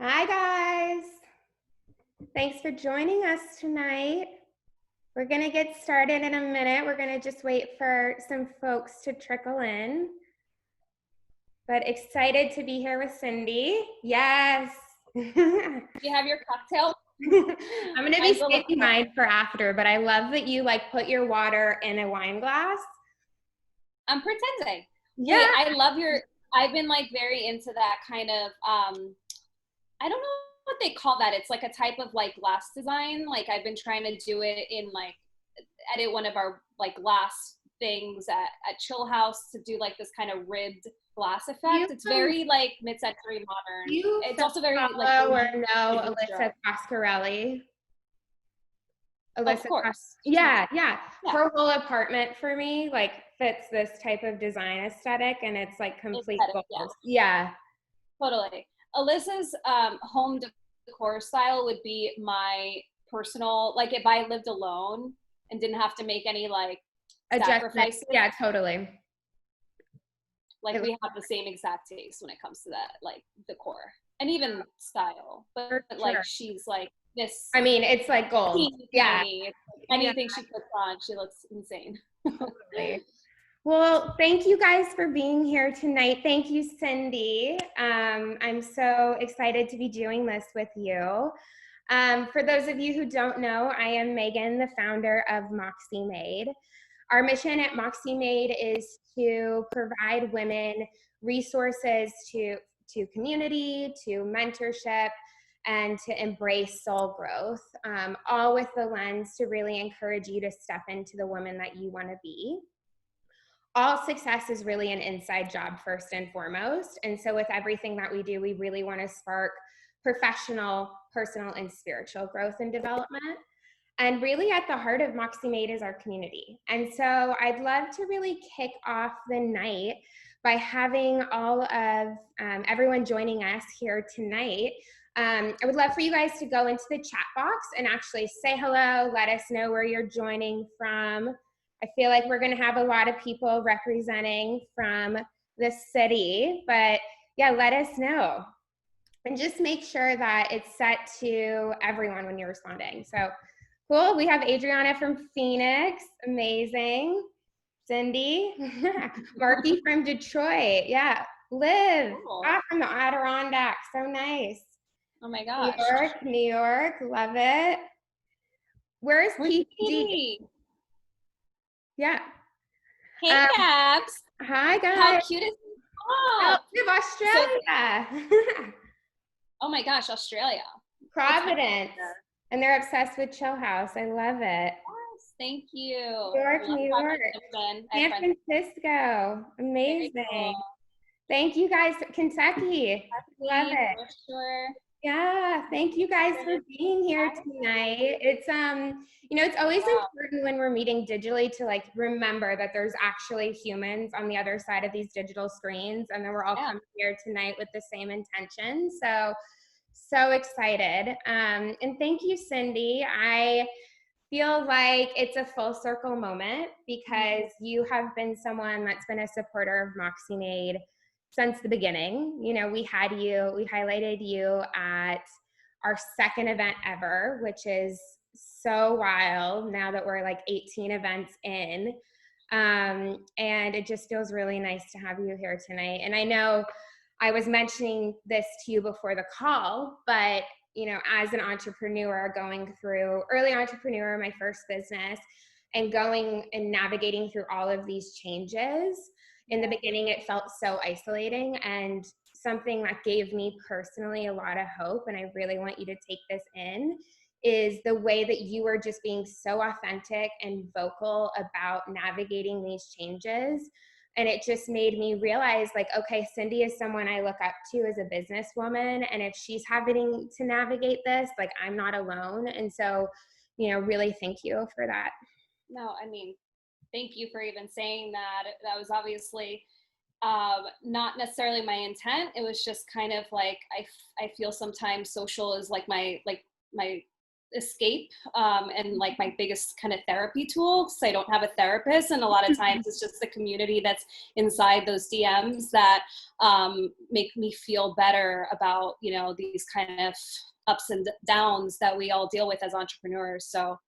Hi, guys. Thanks for joining us tonight. We're going to get started in a minute. We're going to just wait for some folks to trickle in. But excited to be here with Cyndi. Yes. You have your cocktail? I'm going to be saving mine for after, but I love that you put your water in a wine glass. I'm pretending. Yeah. Wait, I've been very into that kind of, I don't know what they call that. It's like a type of glass design. I've been trying to do it in edit one of our glass things at Chillhouse to do this kind of ribbed glass effect. It's very mid-century modern. It's also very follow or know Alyssa Coscarelli. Of course. Yeah. Her whole apartment for me fits this type of design aesthetic, and it's complete goals. Yeah. Totally. Alyssa's home decor style would be my personal, if I lived alone and didn't have to make any sacrifices. Yeah, totally. We have the same exact taste when it comes to that decor and even style. But she's this. I mean, it's gold. Yeah. Anything she puts on, she looks insane. Totally. Well, thank you guys for being here tonight. Thank you, Cyndi. I'm so excited to be doing this with you. For those of you who don't know, I am Megan, the founder of MoxxieMade. Our mission at MoxxieMade is to provide women resources to community, to mentorship, and to embrace soul growth, all with the lens to really encourage you to step into the woman that you want to be. All success is really an inside job first and foremost. And so with everything that we do, we really want to spark professional, personal, and spiritual growth and development. And really at the heart of MoxxieMade is our community. And so I'd love to really kick off the night by having all of everyone joining us here tonight. I would love for you guys to go into the chat box and actually say hello, let us know where you're joining from. I feel like we're going to have a lot of people representing from the city, but yeah, let us know. And just make sure that it's set to everyone when you're responding. So cool. We have Adriana from Phoenix. Amazing. Cyndi. Marky from Detroit. Yeah. Liv. Cool. From the Adirondacks. So nice. Oh my gosh. New York. Love it. Where's PPD? Yeah. Hey, Gabs. Hi, guys. How cute is Australia. Oh my gosh, Australia. Providence. And they're obsessed with Chillhouse. I love it. Yes, thank you. New York. San Francisco. Amazing. Cool. Thank you guys. Kentucky. Love it. For sure. Yeah, thank you guys for being here tonight. It's it's always important when we're meeting digitally to remember that there's actually humans on the other side of these digital screens, and then we're all coming here tonight with the same intention. So excited. And thank you, Cyndi. I feel like it's a full circle moment because you have been someone that's been a supporter of MoxxieMade since the beginning. You know, we highlighted you at our second event ever, which is so wild now that we're 18 events in. And it just feels really nice to have you here tonight. And I know I was mentioning this to you before the call, but as an entrepreneur going through early entrepreneur, my first business, and going and navigating through all of these changes, in the beginning, it felt so isolating, and something that gave me personally a lot of hope, and I really want you to take this in, is the way that you are just being so authentic and vocal about navigating these changes. And it just made me realize okay, Cyndi is someone I look up to as a businesswoman. And if she's having to navigate this, I'm not alone. And so, really thank you for that. No, I mean, thank you for even saying that. That was obviously not necessarily my intent. It was just kind of I feel sometimes social is my escape, and like my biggest kind of therapy tool, because I don't have a therapist, and a lot of times it's just the community that's inside those DMs that make me feel better about, you know, these kind of ups and downs that we all deal with as entrepreneurs. So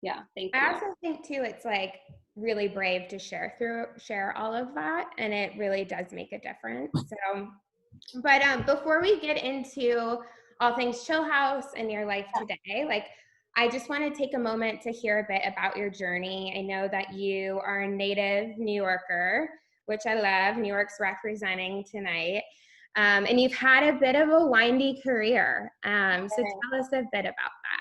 yeah, thank you. I also think too, it's like really brave to share all of that, and it really does make a difference. So, but before we get into all things Chillhouse and your life today, like I just want to take a moment to hear a bit about your journey. I know that you are a native New Yorker, which I love. New York's representing tonight. And you've had a bit of a windy career. So tell us a bit about that.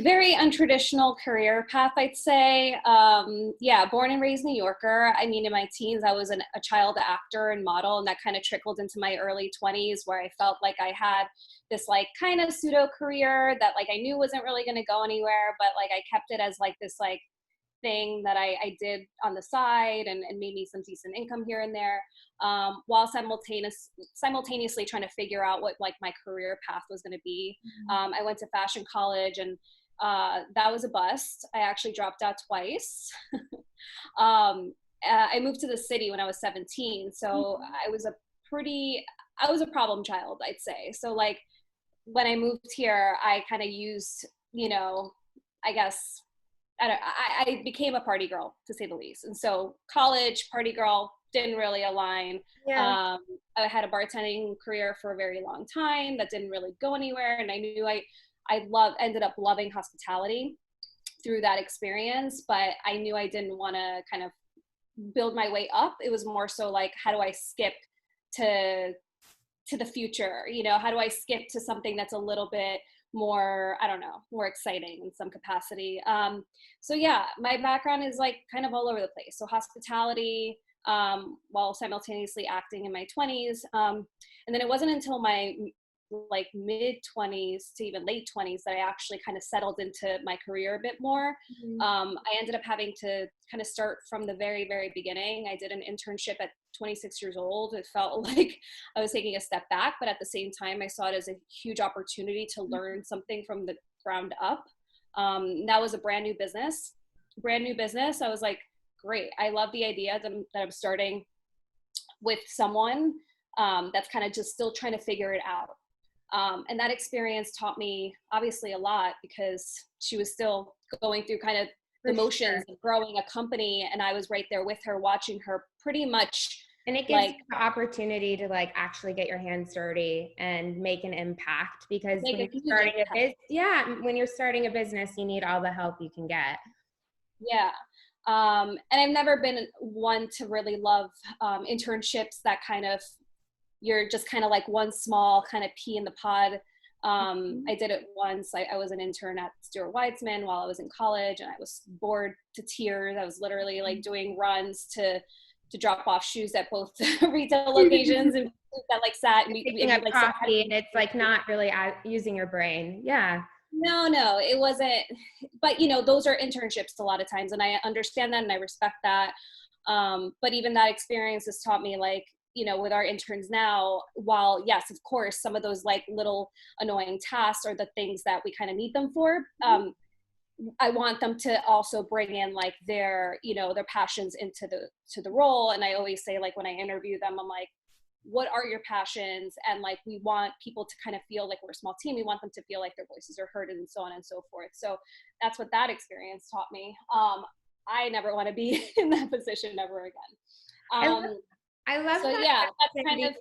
Very untraditional career path, I'd say. Yeah, born and raised New Yorker. I mean, in my teens, I was a child actor and model, and that kind of trickled into my early 20s, where I felt like I had this like kind of pseudo career that like I knew wasn't really going to go anywhere, but like I kept it as like this like thing that I did on the side, and made me some decent income here and there, while simultaneously trying to figure out what like my career path was going to be. I went to fashion college, and that was a bust. I actually dropped out twice. I moved to the city when I was 17, so I was a problem child, I'd say. So like when I moved here, I kind of used, you know, I guess I became a party girl, to say the least. And so college, party girl, didn't really align. Yeah. I had a bartending career for a very long time that didn't really go anywhere. And I knew I ended up loving hospitality through that experience, but I knew I didn't want to kind of build my way up. It was more so like, how do I skip to the future? You know, how do I skip to something that's a little bit more, I don't know, more exciting in some capacity. So yeah, my background is like kind of all over the place. So hospitality, while simultaneously acting in my 20s. And then it wasn't until my like mid 20s to even late 20s that I actually kind of settled into my career a bit more. I ended up having to kind of start from the very, very beginning. I did an internship at 26 years old. It felt like I was taking a step back, but at the same time, I saw it as a huge opportunity to learn something from the ground up. That was a brand new business. I was like, great. I love the idea that I'm starting with someone that's kind of just still trying to figure it out. And that experience taught me obviously a lot, because she was still going through kind of the motions of growing a company, and I was right there with her, watching her pretty much. And it gives you the opportunity to like actually get your hands dirty and make an impact, because when you're starting a business, you need all the help you can get. Yeah. And I've never been one to really love internships that kind of, you're just kind of like one small kind of pea in the pod. I did it once. I was an intern at Stuart Weitzman while I was in college, and I was bored to tears. I was literally like doing runs to drop off shoes at both retail locations, and that like sat and picking up like coffee, and it's like not really using your brain. Yeah. No, it wasn't. But you know, those are internships a lot of times, and I understand that and I respect that. But even that experience has taught me, like, you know, with our interns now, while yes, of course, some of those like little annoying tasks are the things that we kind of need them for. I want them to also bring in like their, you know, their passions into the role. And I always say, like, when I interview them, I'm like, what are your passions? And like, we want people to kind of feel like we're a small team. We want them to feel like their voices are heard, and so on and so forth. So that's what that experience taught me. I never want to be in that position ever again. I love so that. Yeah, that's kind of.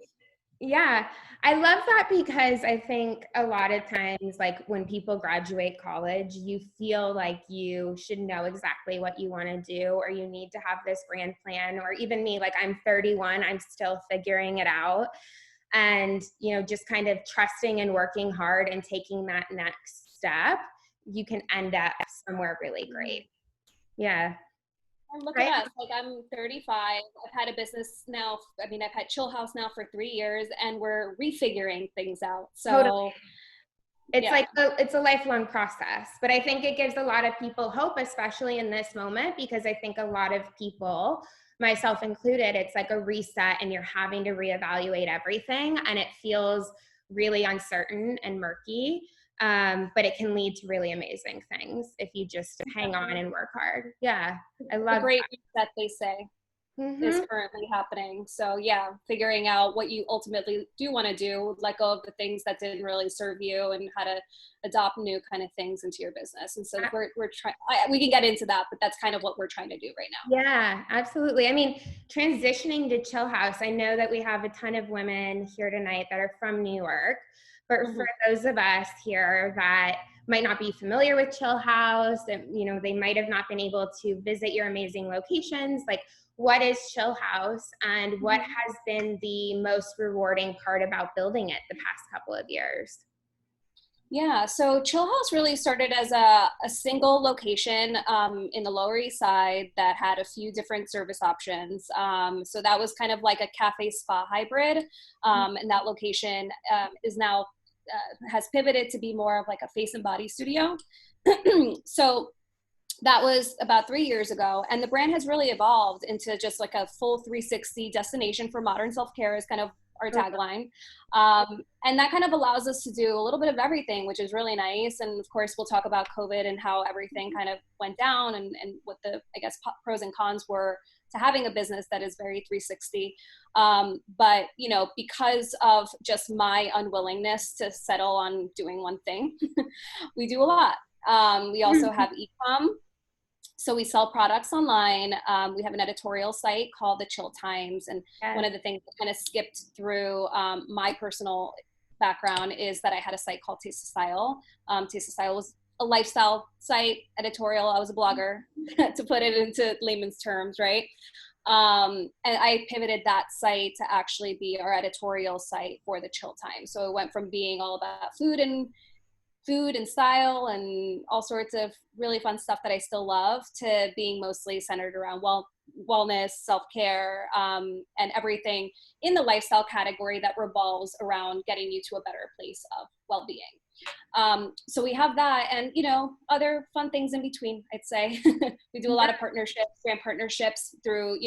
Yeah, I love that, because I think a lot of times, like when people graduate college, you feel like you should know exactly what you want to do, or you need to have this grand plan. Or even me, like I'm 31, I'm still figuring it out. And, you know, just kind of trusting and working hard and taking that next step, you can end up somewhere really great. Yeah. And look at us, like I'm 35, I've had a business now, I mean, I've had Chillhouse now for 3 years, and we're refiguring things out. So totally. It's like, it's a lifelong process, but I think it gives a lot of people hope, especially in this moment, because I think a lot of people, myself included, it's like a reset, and you're having to reevaluate everything, and it feels really uncertain and murky. But it can lead to really amazing things if you just hang on and work hard. Yeah, I The love great reset, they say, that. is currently happening. So yeah, figuring out what you ultimately do want to do, let go of the things that didn't really serve you, and how to adopt new kind of things into your business. And so we're trying, we can get into that, but that's kind of what we're trying to do right now. Yeah, absolutely. I mean, transitioning to Chillhouse, I know that we have a ton of women here tonight that are from New York, but for those of us here that might not be familiar with Chillhouse, and they might have not been able to visit your amazing locations, like, what is Chillhouse, and what has been the most rewarding part about building it the past couple of years? Yeah, so Chillhouse really started as a single location in the Lower East Side that had a few different service options. So that was kind of like a cafe spa hybrid. And that location is now has pivoted to be more of like a face and body studio. So that was about 3 years ago, and the brand has really evolved into just like a full 360 destination for modern self-care is kind of our tagline. And that kind of allows us to do a little bit of everything, which is really nice. And of course, we'll talk about COVID and how everything kind of went down, and what the, I guess, pros and cons were to having a business that is very 360. But because of just my unwillingness to settle on doing one thing, we do a lot. We also have e-com. So we sell products online. We have an editorial site called the Chill Times. And one of the things that kind of skipped through my personal background is that I had a site called Taste of Style. Taste of Style was a lifestyle site, editorial. I was a blogger, to put it into layman's terms, right? And I pivoted that site to actually be our editorial site for the Chill Times. So it went from being all about food and style and all sorts of really fun stuff that I still love, to being mostly centered around wellness, self-care, and everything in the lifestyle category that revolves around getting you to a better place of well-being. So we have that, and other fun things in between, I'd say. We do a lot of brand partnerships through,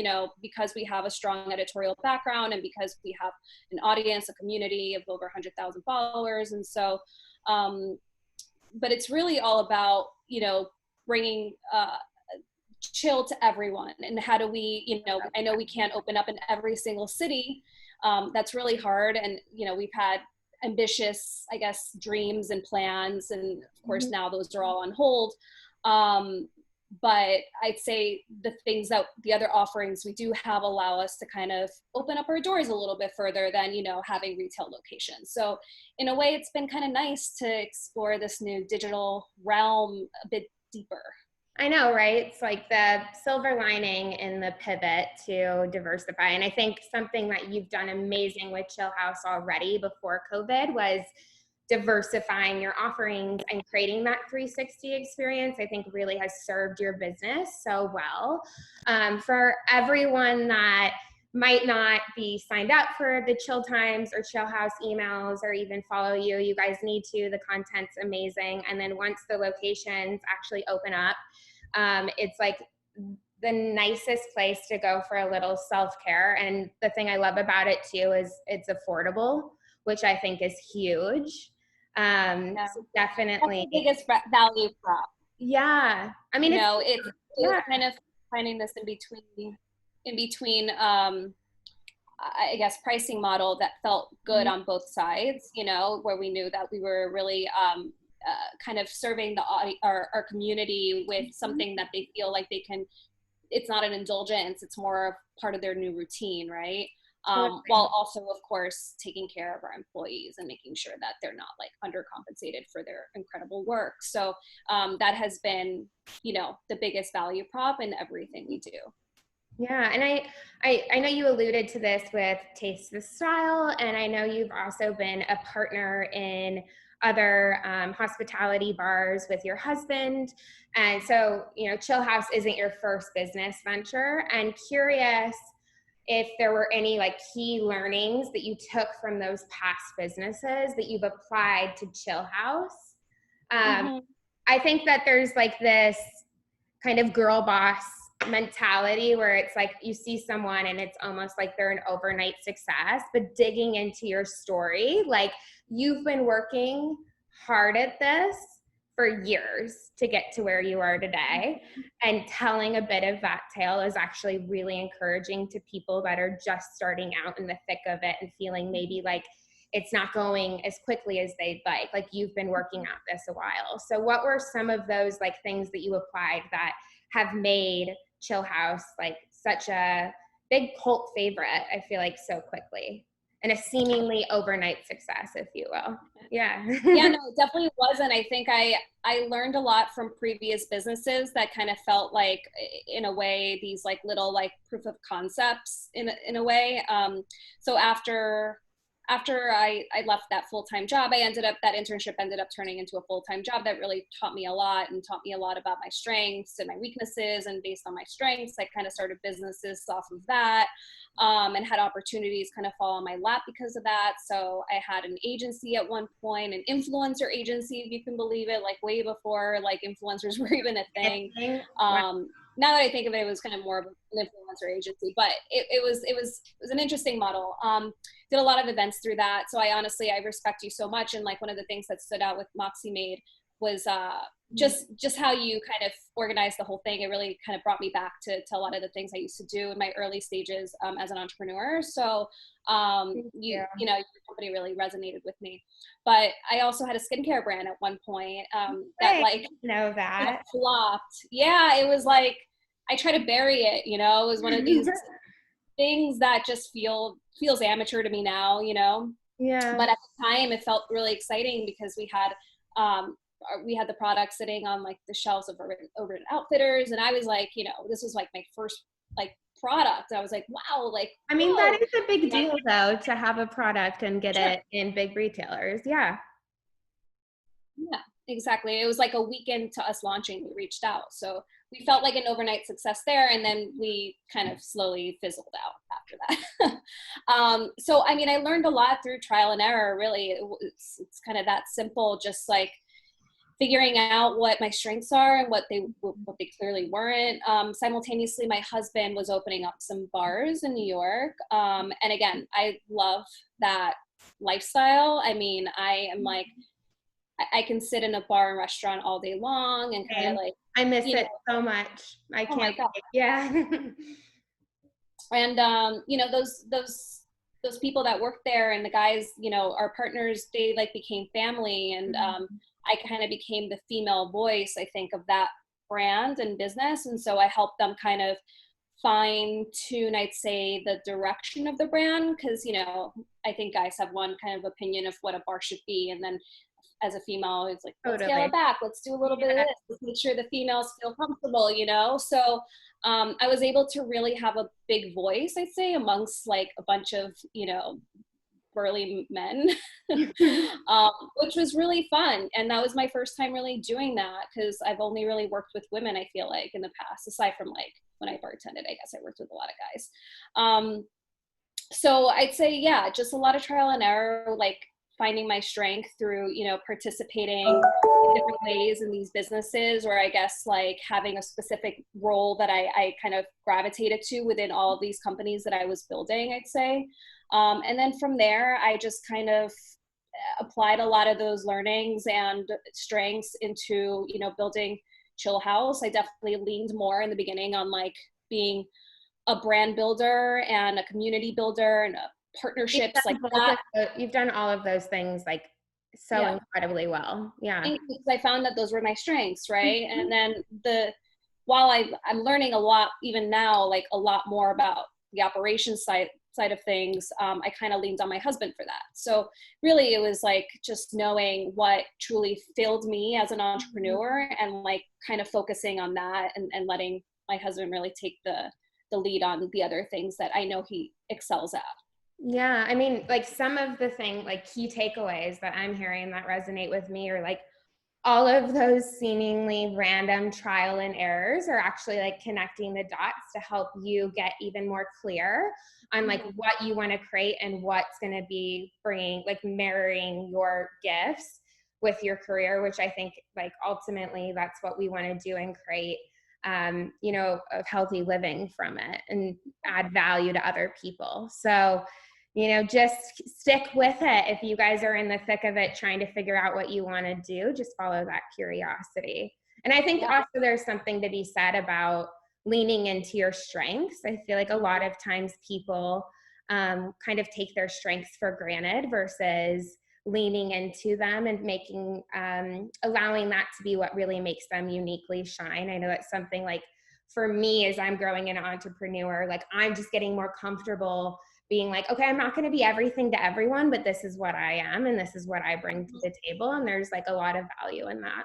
because we have a strong editorial background, and because we have an audience, a community of over 100,000 followers. And so but it's really all about, bringing chill to everyone. And how do we, I know we can't open up in every single city. That's really hard. And, we've had ambitious, I guess, dreams and plans. And of course, now those are all on hold. But I'd say the other offerings we do have allow us to kind of open up our doors a little bit further than, having retail locations. So in a way, it's been kind of nice to explore this new digital realm a bit deeper. I know, right? It's like the silver lining in the pivot to diversify. And I think something that you've done amazing with Chillhouse already before COVID was diversifying your offerings and creating that 360 experience. I think really has served your business so well. For everyone that might not be signed up for the Chill Times or Chillhouse emails or even follow you, you guys need to. The content's amazing. And then once the locations actually open up, it's like the nicest place to go for a little self-care. And the thing I love about it too is it's affordable, which I think is huge. So definitely that's the biggest value prop. Yeah. I mean, it's kind of finding this in between, I guess, pricing model that felt good on both sides, where we knew that we were really kind of serving our community with something that they feel like they can, it's not an indulgence, it's more part of their new routine, right? While also, of course, taking care of our employees and making sure that they're not like undercompensated for their incredible work. So that has been, the biggest value prop in everything we do. Yeah, and I know you alluded to this with Taste the Style, and I know you've also been a partner in other hospitality bars with your husband. And so, Chillhouse isn't your first business venture. And curious if there were any like key learnings that you took from those past businesses that you've applied to Chillhouse. I think that there's like this kind of girl boss mentality where it's like you see someone and it's almost like they're an overnight success, but digging into your story, like you've been working hard at this for years to get to where you are today. And telling a bit of that tale is actually really encouraging to people that are just starting out in the thick of it and feeling maybe like it's not going as quickly as they'd like you've been working at this a while. So what were some of those like things that you applied that have made Chillhouse like such a big cult favorite, I feel like, so quickly, and a seemingly overnight success, if you will? Yeah. Yeah, no, it definitely wasn't. I think I learned a lot from previous businesses that kind of felt like, in a way, these like little like proof of concepts in a way. So after I left that full-time job, that internship ended up turning into a full-time job that really taught me a lot and taught me a lot about my strengths and my weaknesses. And based on my strengths, I kind of started businesses off of that, and had opportunities kind of fall on my lap because of that. So I had an agency at one point, an influencer agency, if you can believe it, like way before like influencers were even a thing. Now that I think of it, it was kind of more of an influencer agency, but it was an interesting model. Did a lot of events through that. So I respect you so much. And like one of the things that stood out with MoxxieMade was just how you kind of organized the whole thing. It really kind of brought me back to a lot of the things I used to do in my early stages as an entrepreneur. So your company really resonated with me. But I also had a skincare brand at one point that like know that flopped. Yeah, it was like I try to bury it. It was one of these things that just feels amateur to me now. Yeah. But at the time, it felt really exciting because we had the product sitting on like the shelves of Urban Outfitters, and I was like, this was like my first like product. I was like, wow, like I mean, that is a big deal though, to have a product and get it in big retailers. Yeah, exactly. It was like a weekend to us launching. We reached out, so we felt like an overnight success there, and then we kind of slowly fizzled out after that. So I mean, I learned a lot through trial and error. Really, it's kind of that simple. Just like figuring out what my strengths are and what they clearly weren't. Simultaneously, my husband was opening up some bars in New York. And again, I love that lifestyle. I mean, I am like, I can sit in a bar and restaurant all day long and kind of like, I miss it so much. I can't. Oh my God. Yeah. And those people that worked there and the guys, our partners, they like became family. And I kind of became the female voice, I think, of that brand and business. And so I helped them kind of fine tune, I'd say, the direction of the brand. Because, I think guys have one kind of opinion of what a bar should be. And then as a female, it's like, let's scale it back. Let's do a little bit of this. Let's make sure the females feel comfortable, So I was able to really have a big voice, I'd say, amongst like a bunch of, burly men, which was really fun. And that was my first time really doing that, because I've only really worked with women, I feel like, in the past, aside from like when I bartended. I guess I worked with a lot of guys. So I'd say, yeah, just a lot of trial and error, like finding my strength through, participating in different ways in these businesses, or I guess like having a specific role that I kind of gravitated to within all of these companies that I was building, I'd say. And then from there, I just kind of applied a lot of those learnings and strengths into, building Chillhouse. I definitely leaned more in the beginning on like being a brand builder and a community builder and partnerships like that. You've done all of those things like so incredibly well. Yeah. Because I found that those were my strengths, right? And then while I'm learning a lot, even now, like a lot more about the operations side of things, I kind of leaned on my husband for that. So really it was like just knowing what truly filled me as an entrepreneur and like kind of focusing on that and letting my husband really take the lead on the other things that I know he excels at. Yeah. I mean, like some of the key takeaways that I'm hearing that resonate with me are like all of those seemingly random trial and errors are actually like connecting the dots to help you get even more clear on like what you want to create and what's going to be bringing, like marrying your gifts with your career, which I think like ultimately that's what we want to do and create, of healthy living from it and add value to other people. So, just stick with it. If you guys are in the thick of it, trying to figure out what you want to do, just follow that curiosity. And I think also there's something to be said about leaning into your strengths. I feel like a lot of times people kind of take their strengths for granted versus leaning into them and making, allowing that to be what really makes them uniquely shine. I know that's something like for me, as I'm growing an entrepreneur, like I'm just getting more comfortable being like, okay, I'm not going to be everything to everyone, but this is what I am and this is what I bring to the table. And there's like a lot of value in that.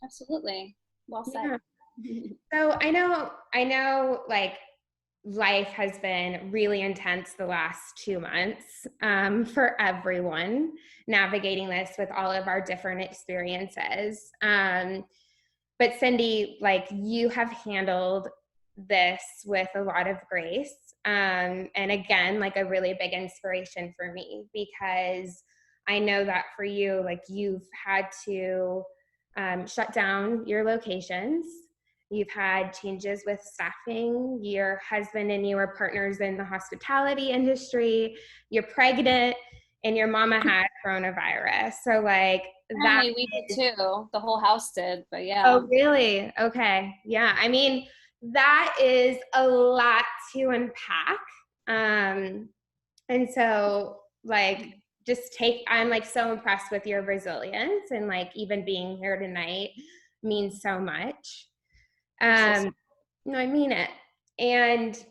Absolutely. Well said. Yeah. So I know like life has been really intense the last 2 months for everyone navigating this with all of our different experiences. But Cyndi, like you have handled this with a lot of grace. And again, like a really big inspiration for me, because I know that for you, like you've had to shut down your locations. You've had changes with staffing. Your husband and you are partners in the hospitality industry. You're pregnant and your mama had coronavirus. So like that. We did too. The whole house did, but yeah. Oh, really? Okay. Yeah. I mean, that is a lot to unpack. And so like, I'm like so impressed with your resilience, and like even being here tonight means so much. No, I mean it. And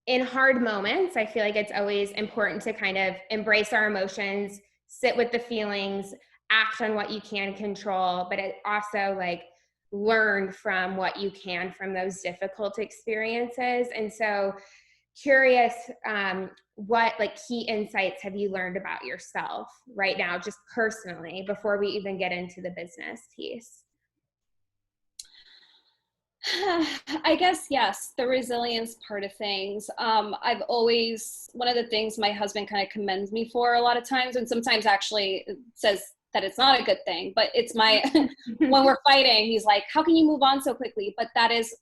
in hard moments, I feel like it's always important to kind of embrace our emotions, sit with the feelings, act on what you can control, but it also like learn from what you can from those difficult experiences. And so curious, what like key insights have you learned about yourself right now, just personally, before we even get into the business piece? I guess, yes, the resilience part of things. I've always, one of the things my husband kind of commends me for a lot of times, and sometimes actually says that it's not a good thing, but it's my, when we're fighting, he's like, how can you move on so quickly? But that is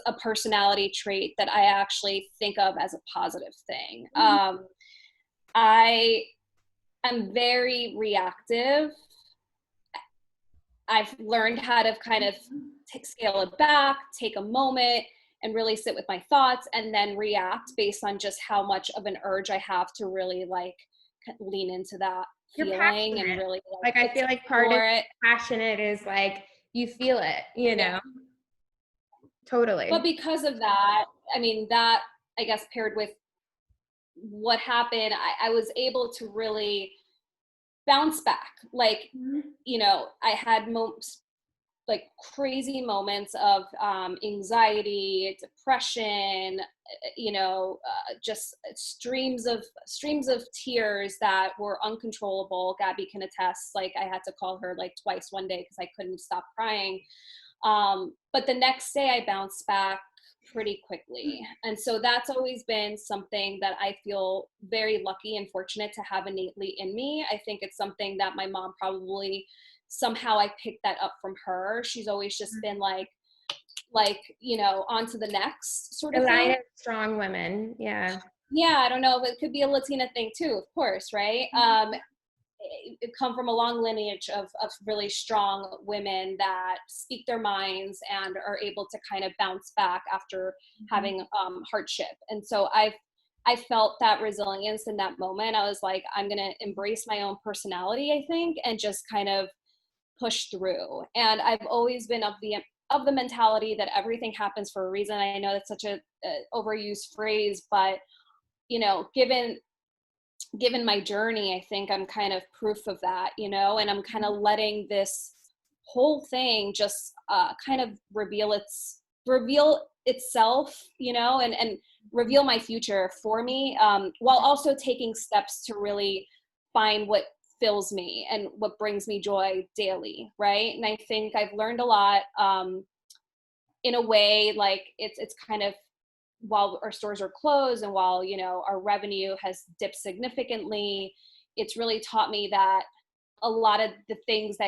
a personality trait that I actually think of as a positive thing. I am very reactive. I've learned how to kind of scale it back, take a moment, and really sit with my thoughts, and then react based on just how much of an urge I have to really like lean into that feeling and really like I feel like part of passionate is like you feel it, you know. Totally. But because of that, I mean, that I guess paired with what happened, I was able to really bounce back. Like, you know, I had like crazy moments of anxiety, depression, you know, just streams of tears that were uncontrollable. Gabby can attest. Like I had to call her like twice one day because I couldn't stop crying. But the next day I bounced back pretty quickly. And so that's always been something that I feel very lucky and fortunate to have innately in me. I think it's something that my mom probably somehow I picked that up from her. She's always just been like, you know, on to the next sort of thing. A line of strong women. Yeah. Yeah. I don't know if it could be a Latina thing too, of course. Right. It come from a long lineage of really strong women that speak their minds and are able to kind of bounce back after having hardship. And so I felt that resilience in that moment. I was like, I'm going to embrace my own personality, I think, and just kind of push through. And I've always been of the mentality that everything happens for a reason. I know that's such a overused phrase, but you know, given my journey, I think I'm kind of proof of that, you know, and I'm kind of letting this whole thing just kind of reveal itself, you know, and reveal my future for me, while also taking steps to really find what fills me and what brings me joy daily. Right. And I think I've learned a lot in a way, like it's kind of, while our stores are closed and while, you know, our revenue has dipped significantly, it's really taught me that a lot of the baggage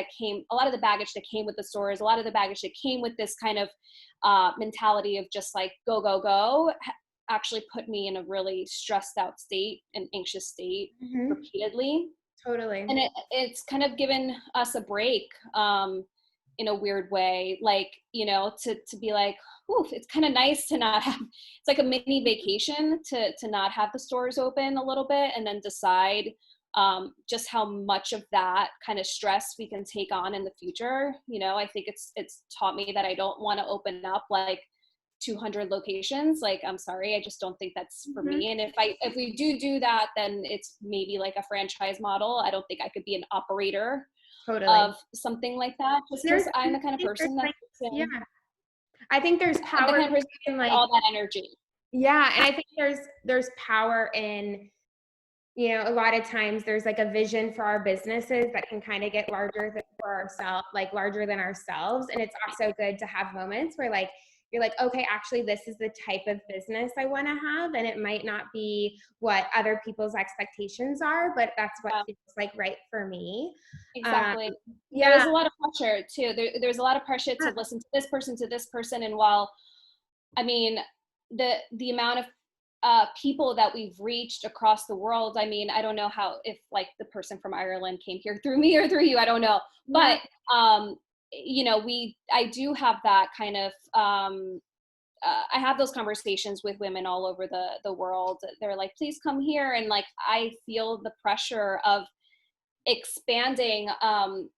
that came with the stores, a lot of the baggage that came with this kind of mentality of just like, go, go, go, actually put me in a really stressed out state, an anxious state repeatedly. Totally. And it's kind of given us a break in a weird way, like, you know, to be like, ooh, it's kind of nice to not have, it's like a mini vacation to not have the stores open a little bit, and then decide just how much of that kind of stress we can take on in the future. You know, I think it's taught me that I don't want to open up like 200 locations. Like, I'm sorry, I just don't think that's for me. And if we do that, then it's maybe like a franchise model. I don't think I could be an operator of something like that, just because I'm the kind of person that I think there's I'm the power kind of person in like all that energy. Yeah, and I think there's power in, you know, a lot of times there's like a vision for our businesses that can kind of get larger than ourselves. And it's also good to have moments where like, you're like, okay, actually this is the type of business I want to have. And it might not be what other people's expectations are, but that's what feels like right for me. Exactly. There was a lot of pressure too. There's a lot of pressure to listen to this person. And while, I mean, the amount of people that we've reached across the world. I mean, I don't know if like the person from Ireland came here through me or through you, I don't know. But, you know, I do have that kind of, I have those conversations with women all over the world. They're like, please come here. And like, I feel the pressure of expanding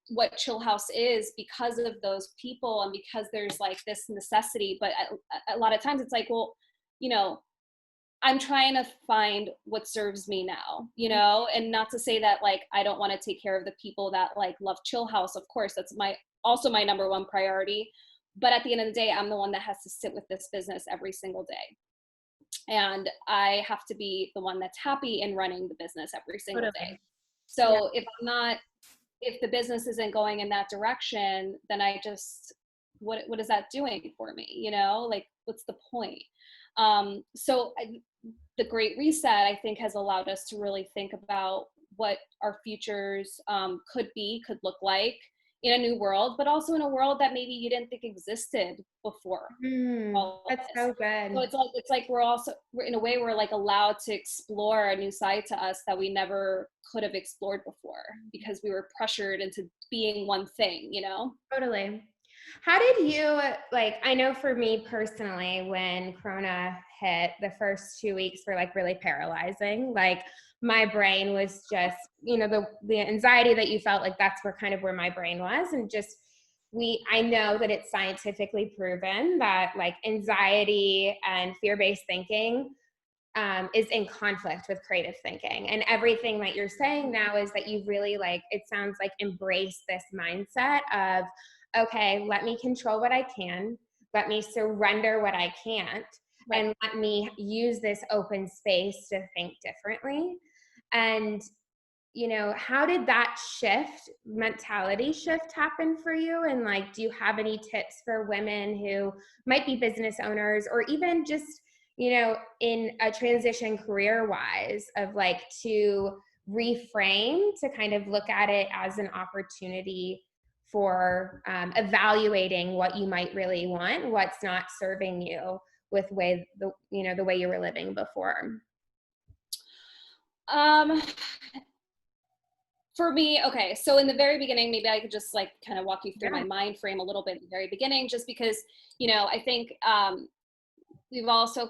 what Chillhouse is because of those people, and because there's like this necessity. But a lot of times it's like, well, you know, I'm trying to find what serves me now, you know, and not to say that like I don't want to take care of the people that like love Chillhouse. Of course, that's also my number one priority. But at the end of the day, I'm the one that has to sit with this business every single day. And I have to be the one that's happy in running the business every single day. So if the business isn't going in that direction, then I just, what is that doing for me? You know, like, what's the point? So the Great Reset, I think, has allowed us to really think about what our futures could look like in a new world, but also in a world that maybe you didn't think existed before. That's so good. So it's like we're in a way, we're like allowed to explore a new side to us that we never could have explored before, because we were pressured into being one thing, you know? Totally. How did you, like, I know for me personally, when Corona hit, the first 2 weeks were like really paralyzing. Like, my brain was just, you know, the anxiety that you felt, like that's where my brain was. And just, I know that it's scientifically proven that like anxiety and fear-based thinking is in conflict with creative thinking. And everything that you're saying now is that you really, like, it sounds like, embrace this mindset of, okay, let me control what I can, let me surrender what I can't, and let me use this open space to think differently. And, you know, how did that mentality shift happen for you? And like, do you have any tips for women who might be business owners, or even just, you know, in a transition career-wise, of like, to reframe, to kind of look at it as an opportunity for evaluating what you might really want, what's not serving you with the way you were living before? For me, okay, so in the very beginning, maybe I could just like kind of walk you through my mind frame a little bit in the very beginning, just because, you know, I think we've also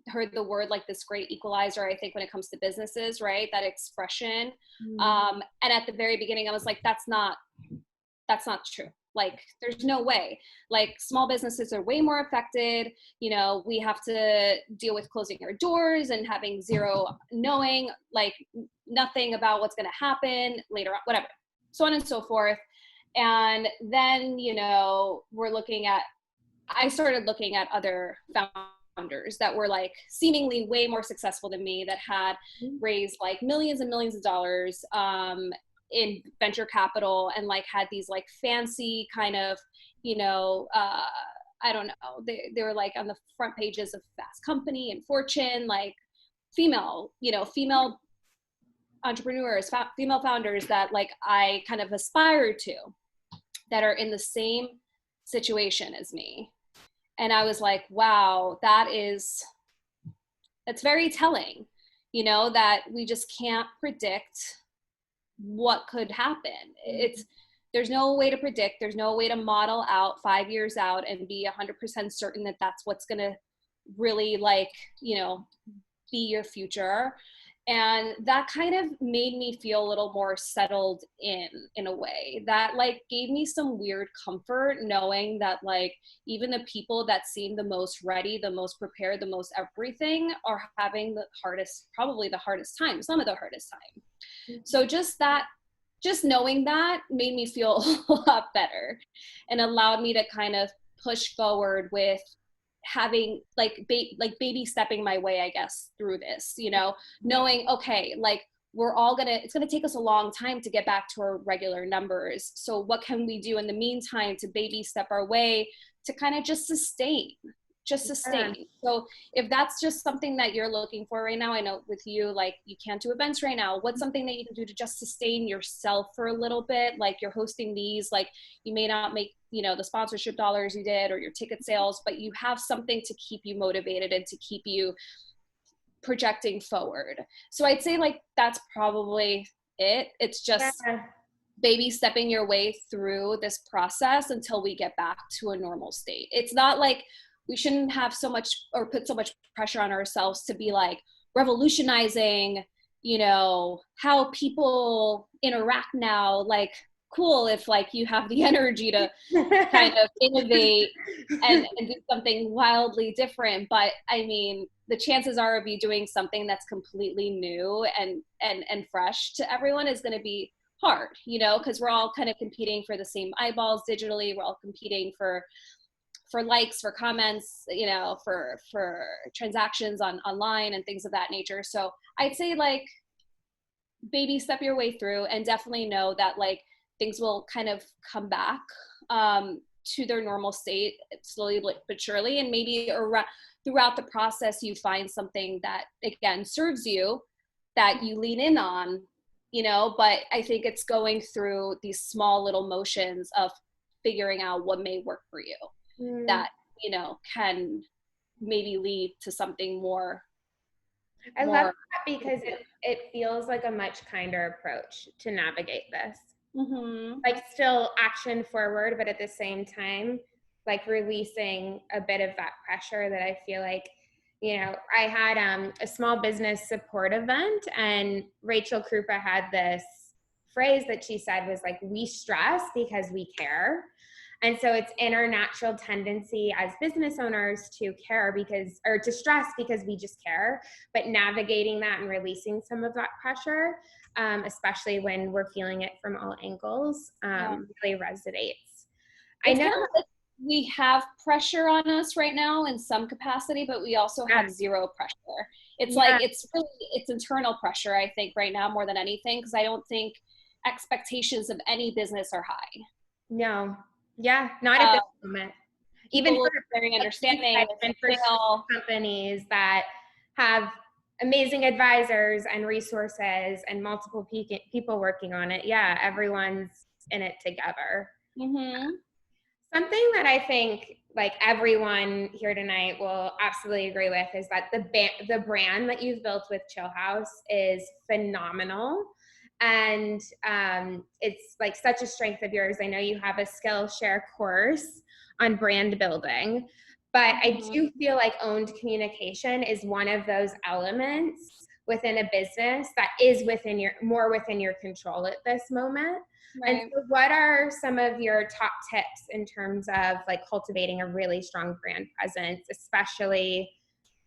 heard the word like this great equalizer, I think, when it comes to businesses, right? That expression. And at the very beginning, I was like, that's not true. Like, there's no way. Like, small businesses are way more affected. You know, we have to deal with closing our doors and having zero knowing, like nothing about what's going to happen later on, whatever, so on and so forth. And then, you know, I started looking at other founders that were like seemingly way more successful than me, that had raised like millions and millions of dollars in venture capital, and like had these like fancy kind of, you know, I don't know, they were like on the front pages of Fast Company and Fortune, like female entrepreneurs, female founders that like I kind of aspire to, that are in the same situation as me. And I was like, wow, that is that's very telling, you know, that we just can't predict what could happen. There's no way to predict, there's no way to model out 5 years out and be 100% certain that that's what's going to really, like, you know, be your future. And that kind of made me feel a little more settled in a way that, like, gave me some weird comfort, knowing that, like, even the people that seem the most ready, the most prepared, the most everything are having probably the hardest time, some of the hardest time. So just knowing that made me feel a lot better and allowed me to kind of push forward with having like baby stepping my way, I guess, through this, you know, knowing, okay, like, it's going to take us a long time to get back to our regular numbers. So what can we do in the meantime to baby step our way to kind of just sustain? Yeah. So if that's just something that you're looking for right now, I know with you, like, you can't do events right now. What's something that you can do to just sustain yourself for a little bit? Like, you're hosting these, like, you may not make, you know, the sponsorship dollars you did or your ticket sales, but you have something to keep you motivated and to keep you projecting forward. So I'd say, like, that's probably it. It's just Yeah. baby stepping your way through this process until we get back to a normal state. It's not like we shouldn't have so much or put so much pressure on ourselves to be like revolutionizing, you know, how people interact now. Like, cool if, like, you have the energy to kind of innovate and do something wildly different. But I mean, the chances are of you doing something that's completely new and fresh to everyone is going to be hard, you know, because we're all kind of competing for the same eyeballs digitally. We're all competing for likes, for comments, you know, for transactions online and things of that nature. So I'd say, like, baby step your way through, and definitely know that, like, things will kind of come back to their normal state slowly but surely. And maybe throughout the process, you find something that, again, serves you, that you lean in on, you know. But I think it's going through these small little motions of figuring out what may work for you that, you know, can maybe lead to something more. I love that because it feels like a much kinder approach to navigate this. Mm-hmm. Like, still action forward, but at the same time, like, releasing a bit of that pressure that I feel like, you know, I had a small business support event, and Rachel Krupa had this phrase that she said was like, we stress because we care. And so it's in our natural tendency as business owners to care or to stress because we just care, but navigating that and releasing some of that pressure, especially when we're feeling it from all angles, really resonates. I know we have pressure on us right now in some capacity, but we also have zero pressure. It's like, it's internal pressure, I think, right now more than anything, because I don't think expectations of any business are high. No. Yeah, not at this moment. Even for very understanding, and for companies that have amazing advisors and resources and multiple people working on it. Yeah, everyone's in it together. Mm-hmm. Something that I think, like, everyone here tonight will absolutely agree with is that the brand that you've built with Chillhouse is phenomenal. And it's like such a strength of yours. I know you have a Skillshare course on brand building, but I do feel like owned communication is one of those elements within a business that is more within your control at this moment. Right. And so what are some of your top tips in terms of, like, cultivating a really strong brand presence, especially,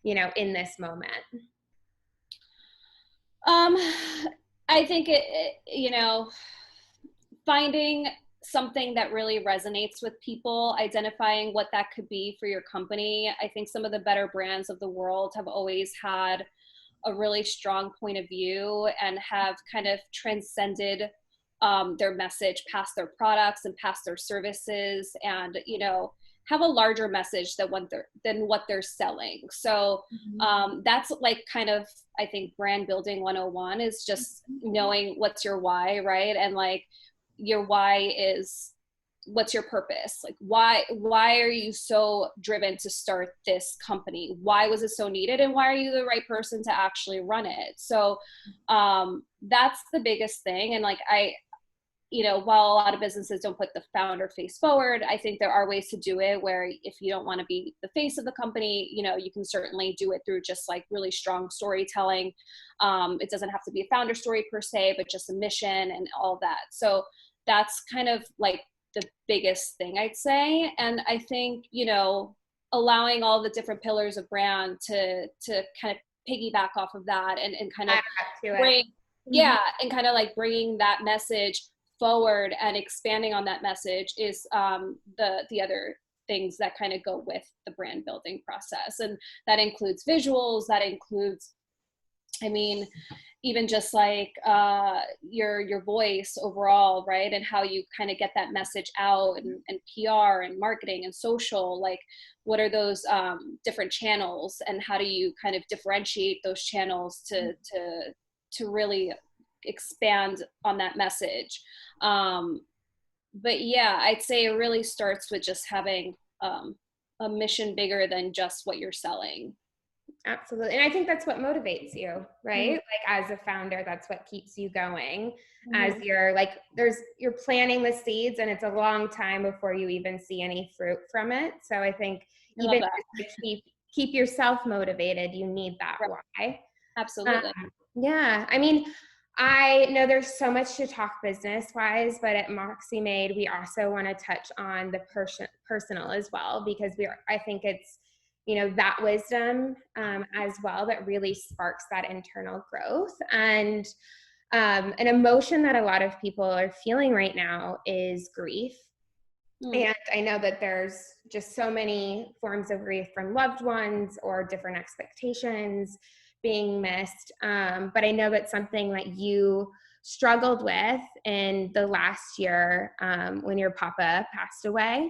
you know, in this moment? I think you know, finding something that really resonates with people, identifying what that could be for your company. I think some of the better brands of the world have always had a really strong point of view and have kind of transcended their message past their products and past their services, and, you know, have a larger message than what they're selling. So that's, like, kind of, I think, brand building 101 is just knowing what's your why, right? And, like, your why is what's your purpose? Like, why are you so driven to start this company? Why was it so needed? And why are you the right person to actually run it? So that's the biggest thing. And like, while a lot of businesses don't put the founder face forward, I think there are ways to do it where if you don't want to be the face of the company, you can certainly do it through just like really strong storytelling. It doesn't have to be a founder story per se, but just a mission and all that. So that's kind of like the biggest thing I'd say. And I think, allowing all the different pillars of brand to kind of piggyback off of that and kind of bring, and kind of like bringing that message forward and expanding on that message is the other things that kind of go with the brand building process. And that includes visuals, that includes, even just like your voice overall, right? And how you kind of get that message out and PR and marketing and social, like what are those different channels and how do you kind of differentiate those channels to really expand on that message. But yeah, I'd say it really starts with just having a mission bigger than just what you're selling. Absolutely. And I think that's what motivates you, right? Like as a founder, that's what keeps you going as you're planting the seeds, and it's a long time before you even see any fruit from it. So I think even to keep yourself motivated, you need that why. Absolutely. Yeah. I know there's so much to talk business wise, but at MoxxieMade, we also want to touch on the personal as well, because I think it's, that wisdom as well that really sparks that internal growth. And an emotion that a lot of people are feeling right now is grief. And I know that there's just so many forms of grief from loved ones or different expectations being missed. But I know that's something that you struggled with in the last year when your papa passed away.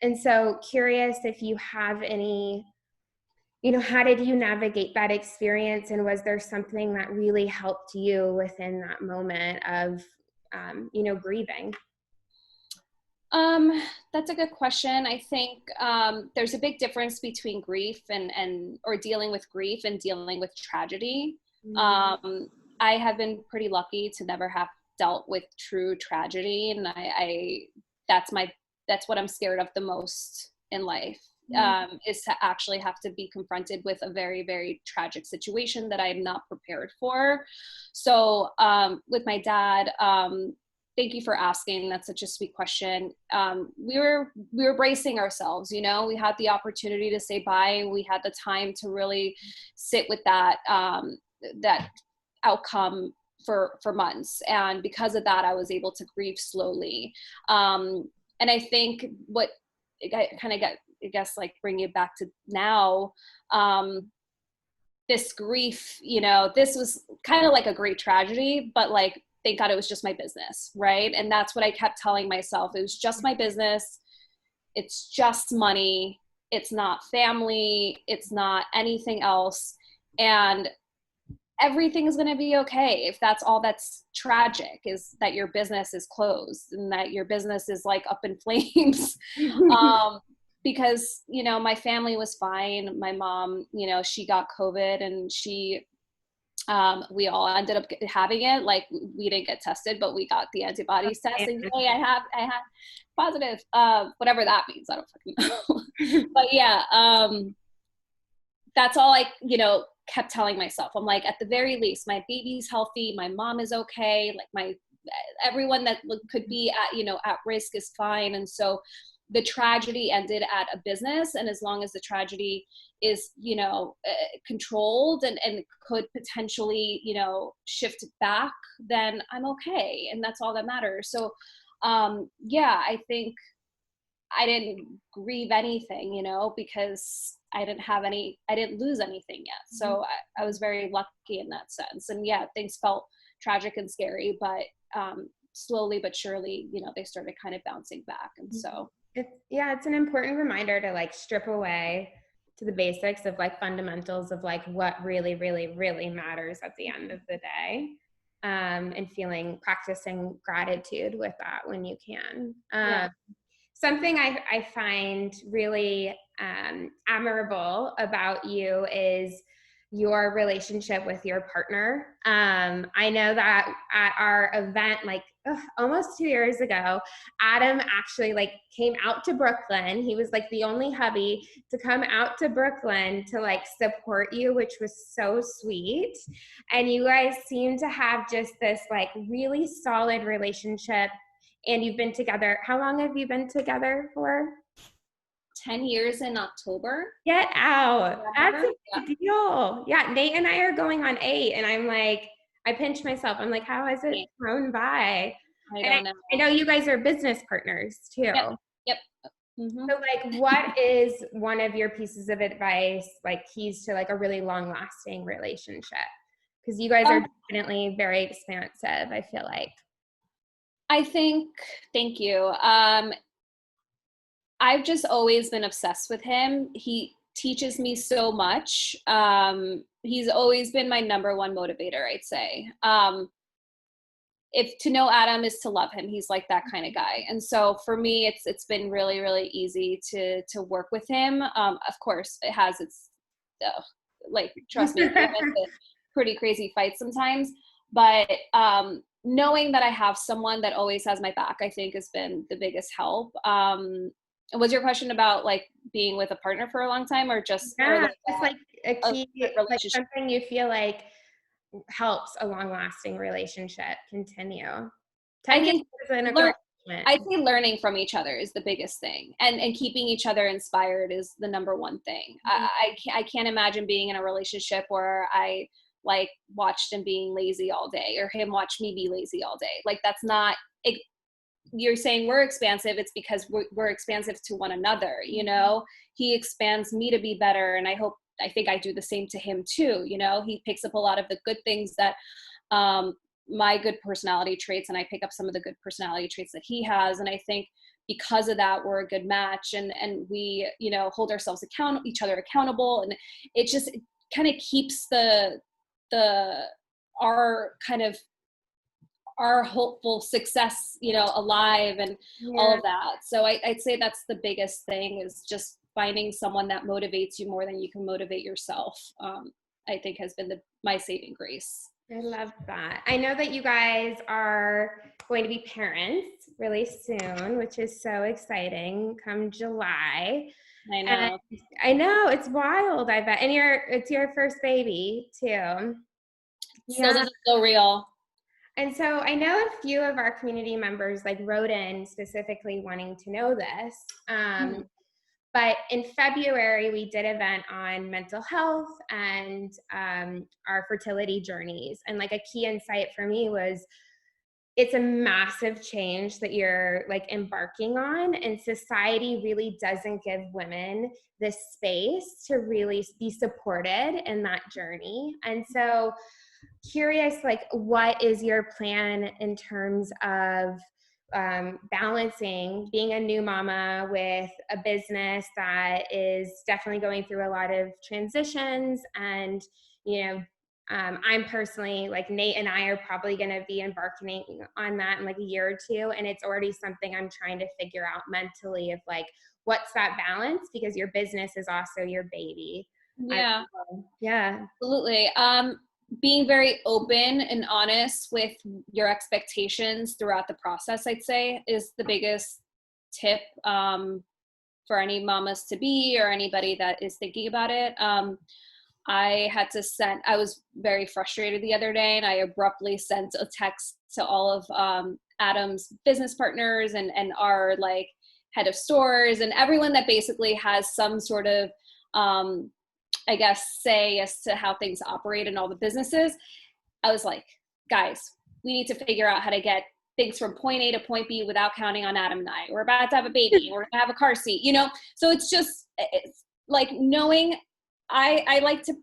And so curious if you have any, how did you navigate that experience? And was there something that really helped you within that moment of, grieving? That's a good question. I think there's a big difference between grief or dealing with grief and dealing with tragedy. I have been pretty lucky to never have dealt with true tragedy, and that's what I'm scared of the most in life, is to actually have to be confronted with a very, very tragic situation that I'm not prepared for. So with my dad, thank you for asking. That's such a sweet question. We were bracing ourselves, we had the opportunity to say bye. We had the time to really sit with that outcome for months. And because of that, I was able to grieve slowly. And I think what kind of got, I guess, like bring it back to now, this grief, this was kind of like a great tragedy, but like, thank God it was just my business, right? And that's what I kept telling myself. It was just my business. It's just money. It's not family. It's not anything else. And everything is going to be okay. If that's all that's tragic, is that your business is closed and that your business is like up in flames. Because, my family was fine. My mom, she got COVID and we all ended up having it. Like we didn't get tested, but we got the antibodies test and hey, I had positive, whatever that means. I don't fucking know. But yeah, that's all I, kept telling myself. I'm like, at the very least, my baby's healthy. My mom is okay. Like everyone that could be at risk is fine. And so the tragedy ended at a business. And as long as the tragedy is, controlled and could potentially, shift back, then I'm okay. And that's all that matters. So, yeah, I think I didn't grieve anything, because I didn't lose anything yet. So I was very lucky in that sense. And yeah, things felt tragic and scary, but slowly but surely, they started kind of bouncing back. And so it's an important reminder to like strip away to the basics of like fundamentals of like what really, really, really matters at the end of the day. and practicing gratitude with that when you can. Yeah. Something I find really admirable about you is your relationship with your partner. I know that at our event, like almost 2 years ago, Adam actually like came out to Brooklyn. He was like the only hubby to come out to Brooklyn to like support you, which was so sweet. And you guys seem to have just this like really solid relationship. And you've been together, how long have you been together for? 10 years in October. Get out. That's a Yeah. big deal. Yeah, Nate and I are going on 8, and I'm like, I pinch myself. I'm like, how has it flown by? I And don't know. I know you guys are business partners too. Yep. Mm-hmm. So like, what is one of your pieces of advice, like keys to like a really long lasting relationship? Because you guys are definitely very expansive, I feel like. I think, thank you. I've just always been obsessed with him. He teaches me so much. He's always been my number one motivator, I'd say. If to know Adam is to love him, he's like that kind of guy. And so for me, it's been really, really easy to work with him. Of course, it has its like, trust me, we get into pretty crazy fights sometimes. But knowing that I have someone that always has my back, I think has been the biggest help. Was your question about like being with a partner for a long time, or just just like a key, like relationship? something you feel like helps a long lasting relationship continue? 10 I years think isn't a great I think learning from each other is the biggest thing, and keeping each other inspired is the number one thing. I can't imagine being in a relationship where I like watched him being lazy all day, or him watch me be lazy all day. Like, that's not it. You're saying we're expansive, it's because we're expansive to one another, you know. He expands me to be better, and I think I do the same to him too, you know. He picks up a lot of the good things that my good personality traits, and I pick up some of the good personality traits that he has. And I think because of that, we're a good match, and we, you know, hold ourselves each other accountable, and it kind of keeps our hopeful success, you know, alive, and all of that. So I'd say that's the biggest thing, is just finding someone that motivates you more than you can motivate yourself. I think has been my saving grace. I love that. I know that you guys are going to be parents really soon, which is so exciting, come July. I know. And I know, it's wild, I bet. And it's your first baby too. Still doesn't feel real. And so I know a few of our community members like wrote in specifically wanting to know this. But in February, we did an event on mental health and our fertility journeys. And like a key insight for me was, it's a massive change that you're like embarking on, and society really doesn't give women this space to really be supported in that journey. And so curious, like, what is your plan in terms of balancing being a new mama with a business that is definitely going through a lot of transitions? And, you know, I'm personally, like, Nate and I are probably going to be embarking on that in like a year or two. And it's already something I'm trying to figure out mentally, of like, what's that balance? Because your business is also your baby. Yeah. Yeah. Absolutely. Being very open and honest with your expectations throughout the process, I'd say, is the biggest tip for any mamas to be, or anybody that is thinking about it. I was very frustrated the other day, and I abruptly sent a text to all of Adam's business partners and our like head of stores, and everyone that basically has some sort of I guess, say as to how things operate in all the businesses. I was like, guys, we need to figure out how to get things from point A to point B without counting on Adam and I. We're about to have a baby. We're going to have a car seat, you know? So it's like knowing, I like to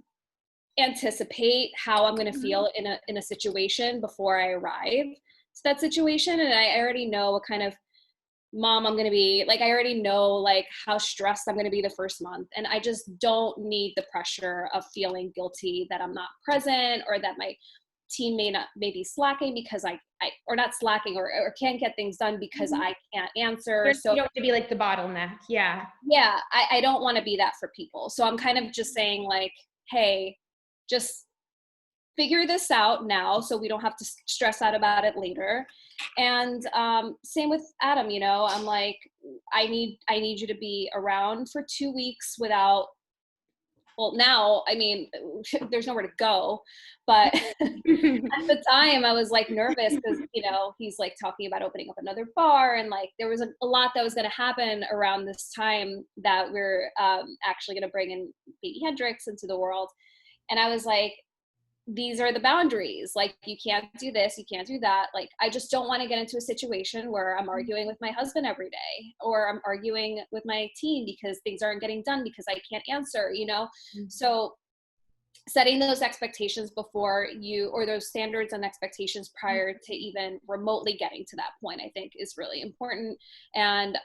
anticipate how I'm going to feel in a situation before I arrive to that situation. And I already know what kind of mom I'm going to be. Like, I already know like how stressed I'm going to be the first month, and I just don't need the pressure of feeling guilty that I'm not present, or that my team may be slacking because I or not slacking or can't get things done because I can't answer. So you don't want to be like the bottleneck. Yeah. Yeah, I don't want to be that for people. So I'm kind of just saying like, hey, just figure this out now so we don't have to stress out about it later. And same with Adam, you know, I'm like, I need you to be around for 2 weeks without, well, now, I mean, there's nowhere to go, but at the time I was like nervous because, you know, he's like talking about opening up another bar, and like there was a lot that was going to happen around this time that we're actually going to bring in baby Hendrix into the world. And I was like, these are the boundaries. Like, you can't do this, you can't do that. Like, I just don't want to get into a situation where I'm arguing with my husband every day, or I'm arguing with my team because things aren't getting done because I can't answer, you know? So setting those expectations before you, or those standards and expectations prior to even remotely getting to that point, I think is really important. And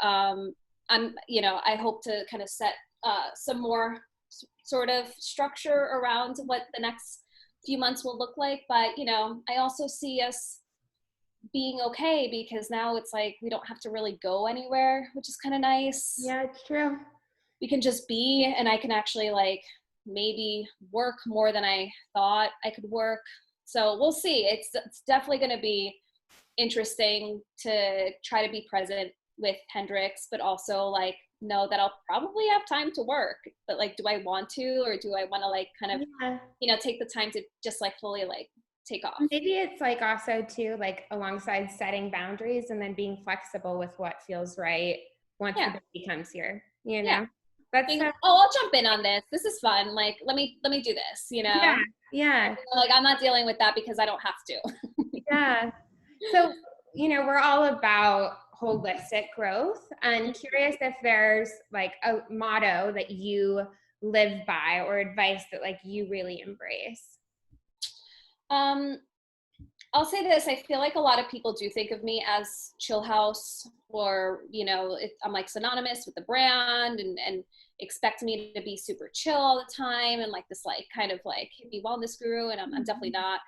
you know, I hope to kind of set some more sort of structure around what the next few months will look like. But, you know, I also see us being okay because now it's like we don't have to really go anywhere, which is kind of nice. Yeah, it's true. We can just be, and I can actually like maybe work more than I thought I could work. So we'll see. It's definitely going to be interesting to try to be present with Hendrix, but also like know that I'll probably have time to work, but like, do I want to, or do I want to like kind of, you know, take the time to just like fully like take off? Maybe it's like also too, like alongside setting boundaries and then being flexible with what feels right once the baby comes here, you know? That's I'll jump in on this. This is fun. Like, let me do this, you know? Yeah. Like, I'm not dealing with that because I don't have to. Yeah. So, you know, we're all about holistic growth, and curious if there's like a motto that you live by or advice that like you really embrace. I'll say this. I feel like a lot of people do think of me as Chillhouse, or, you know, I'm like synonymous with the brand, and expect me to be super chill all the time and like this like kind of like hippie wellness guru, and I'm definitely not.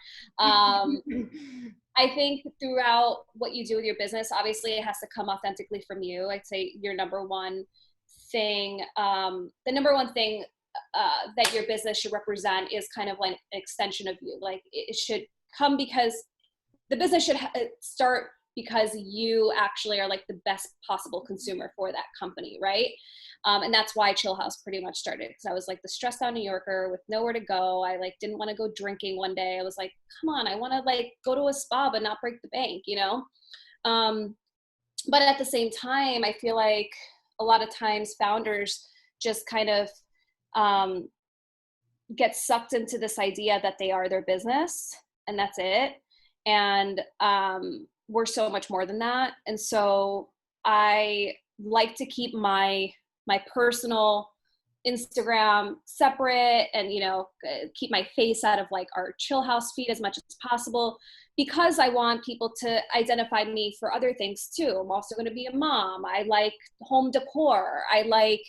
I think throughout what you do with your business, obviously it has to come authentically from you. I'd say your number one thing, the number one thing that your business should represent is kind of like an extension of you. Like, it should come because the business should start because you actually are like the best possible consumer for that company, right? And that's why Chillhouse pretty much started, because I was like the stressed out New Yorker with nowhere to go. I like didn't want to go drinking one day. I was like, come on, I want to like go to a spa but not break the bank, you know? But at the same time, I feel like a lot of times founders just kind of get sucked into this idea that they are their business and that's it. And we're so much more than that. And so I like to keep my personal Instagram separate, and, you know, keep my face out of like our Chillhouse feed as much as possible, because I want people to identify me for other things too. I'm also going to be a mom. I like home decor. I like,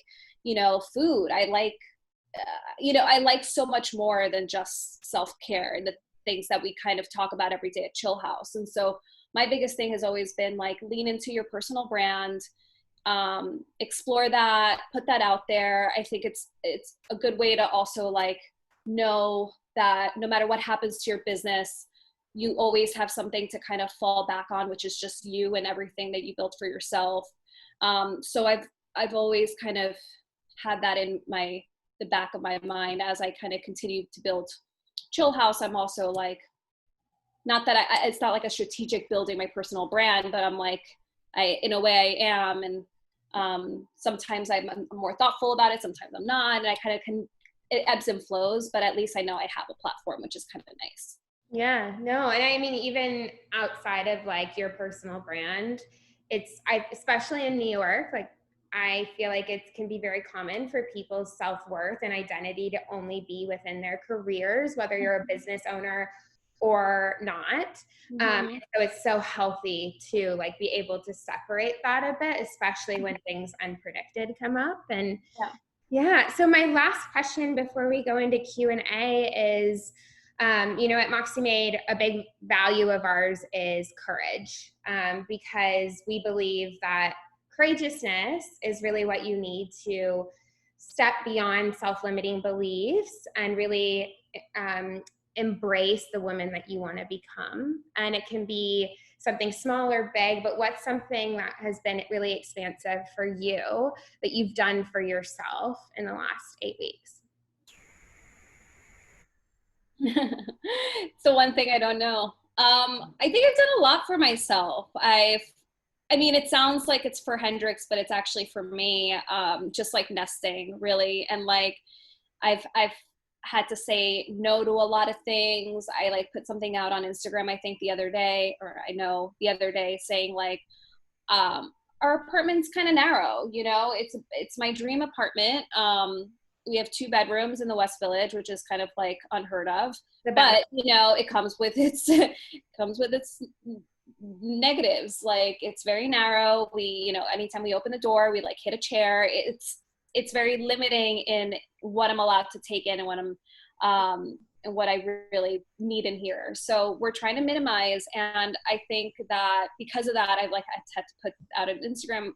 you know, food. I like, you know, I like so much more than just self-care and the things that we kind of talk about every day at Chillhouse. And so my biggest thing has always been like, lean into your personal brand, explore that, put that out there. I think it's a good way to also like know that no matter what happens to your business, you always have something to kind of fall back on, which is just you and everything that you built for yourself. So I've always kind of had that in the back of my mind as I kind of continue to build Chillhouse. I'm also like, not that it's not like a strategic building my personal brand, but I'm like, in a way I am. And sometimes I'm more thoughtful about it. Sometimes I'm not. And I kind of it ebbs and flows, but at least I know I have a platform, which is kind of nice. Yeah, no. And I mean, even outside of like your personal brand, especially in New York, like I feel like it can be very common for people's self-worth and identity to only be within their careers, whether you're a business owner or not. So it's so healthy to like be able to separate that a bit, especially when things unpredicted come up. And yeah. So my last question before we go into Q&A is, You know, at MoxxieMade, a big value of ours is courage, because we believe that courageousness is really what you need to step beyond self-limiting beliefs and really embrace the woman that you want to become. And it can be something small or big, but what's something that has been really expansive for you that you've done for yourself in the last 8 weeks? So one thing I don't know. I think I've done a lot for myself. I mean, it sounds like it's for Hendrix, but it's actually for me. Just like nesting, really, and like I've had to say no to a lot of things. I like put something out on Instagram, I think the other day, or I know the other day, saying like, our apartment's kind of narrow. You know, it's my dream apartment. We have 2 bedrooms in the West Village, which is kind of like unheard of. But you know, it comes with its negatives. Like, it's very narrow. We, you know, anytime we open the door, we like hit a chair. It's very limiting in what I'm allowed to take in and what I'm and what I really need in here. So we're trying to minimize. And I think that because of that, I had to put out an Instagram,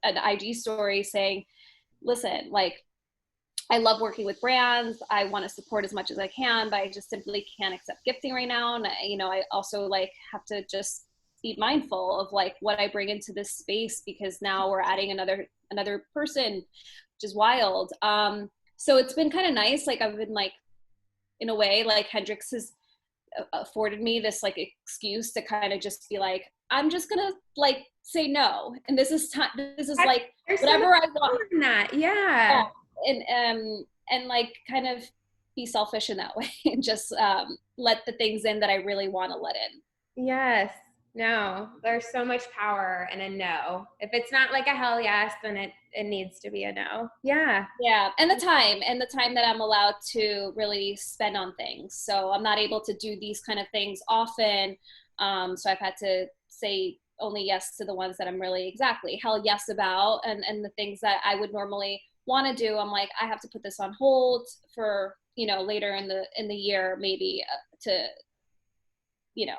an IG story saying, listen, like, I love working with brands. I want to support as much as I can, but I just simply can't accept gifting right now. And you know, I also like have to just be mindful of like what I bring into this space, because now we're adding another person, which is wild. So it's been kind of nice. Like, I've been like, in a way, like Hendrix has afforded me this like excuse to kind of just be like, I'm just gonna like say no, and this is like whatever I want. That, yeah. And like kind of be selfish in that way and just let the things in that I really want to let in. Yes. No, there's so much power in a no. If it's not like a hell yes, then it needs to be a no. Yeah. Yeah. And the time that I'm allowed to really spend on things. So I'm not able to do these kind of things often. So I've had to say only yes to the ones that I'm really exactly hell yes about. And the things that I would normally want to do, I'm like, I have to put this on hold for, you know, later in the year, maybe to, you know,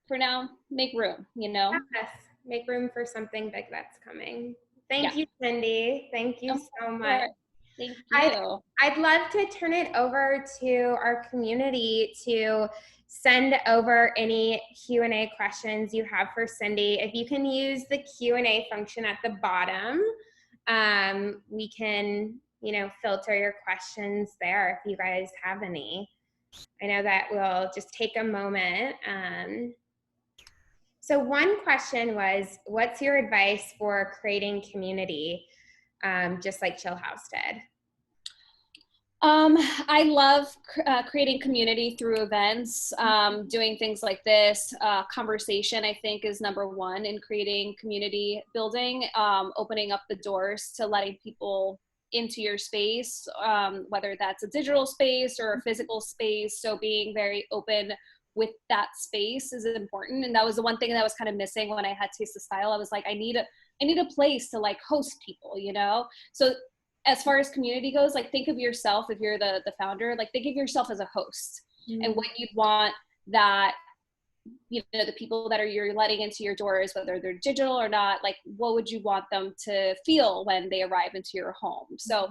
for now, make room, you know? Yes. Make room for something big that's coming. Thank you, Cyndi. Thank you so much. Thank you. I'd love to turn it over to our community to send over any Q&A questions you have for Cyndi. If you can use the Q&A function at the bottom, we can, you know, filter your questions there if you guys have any. I know that we'll just take a moment. So one question was, what's your advice for creating community, just like Chillhouse did? I love creating community through events, doing things like this. Conversation, I think, is number one in creating community building, opening up the doors to letting people into your space, whether that's a digital space or a physical space. So being very open with that space is important. And that was the one thing that was kind of missing when I had Taste of Style. I was like, I need a place to like host people, you know? So as far as community goes, like, think of yourself, if you're the founder, like, think of yourself as a host, and what you'd want that, you know, the people that you're letting into your doors, whether they're digital or not, like, what would you want them to feel when they arrive into your home? So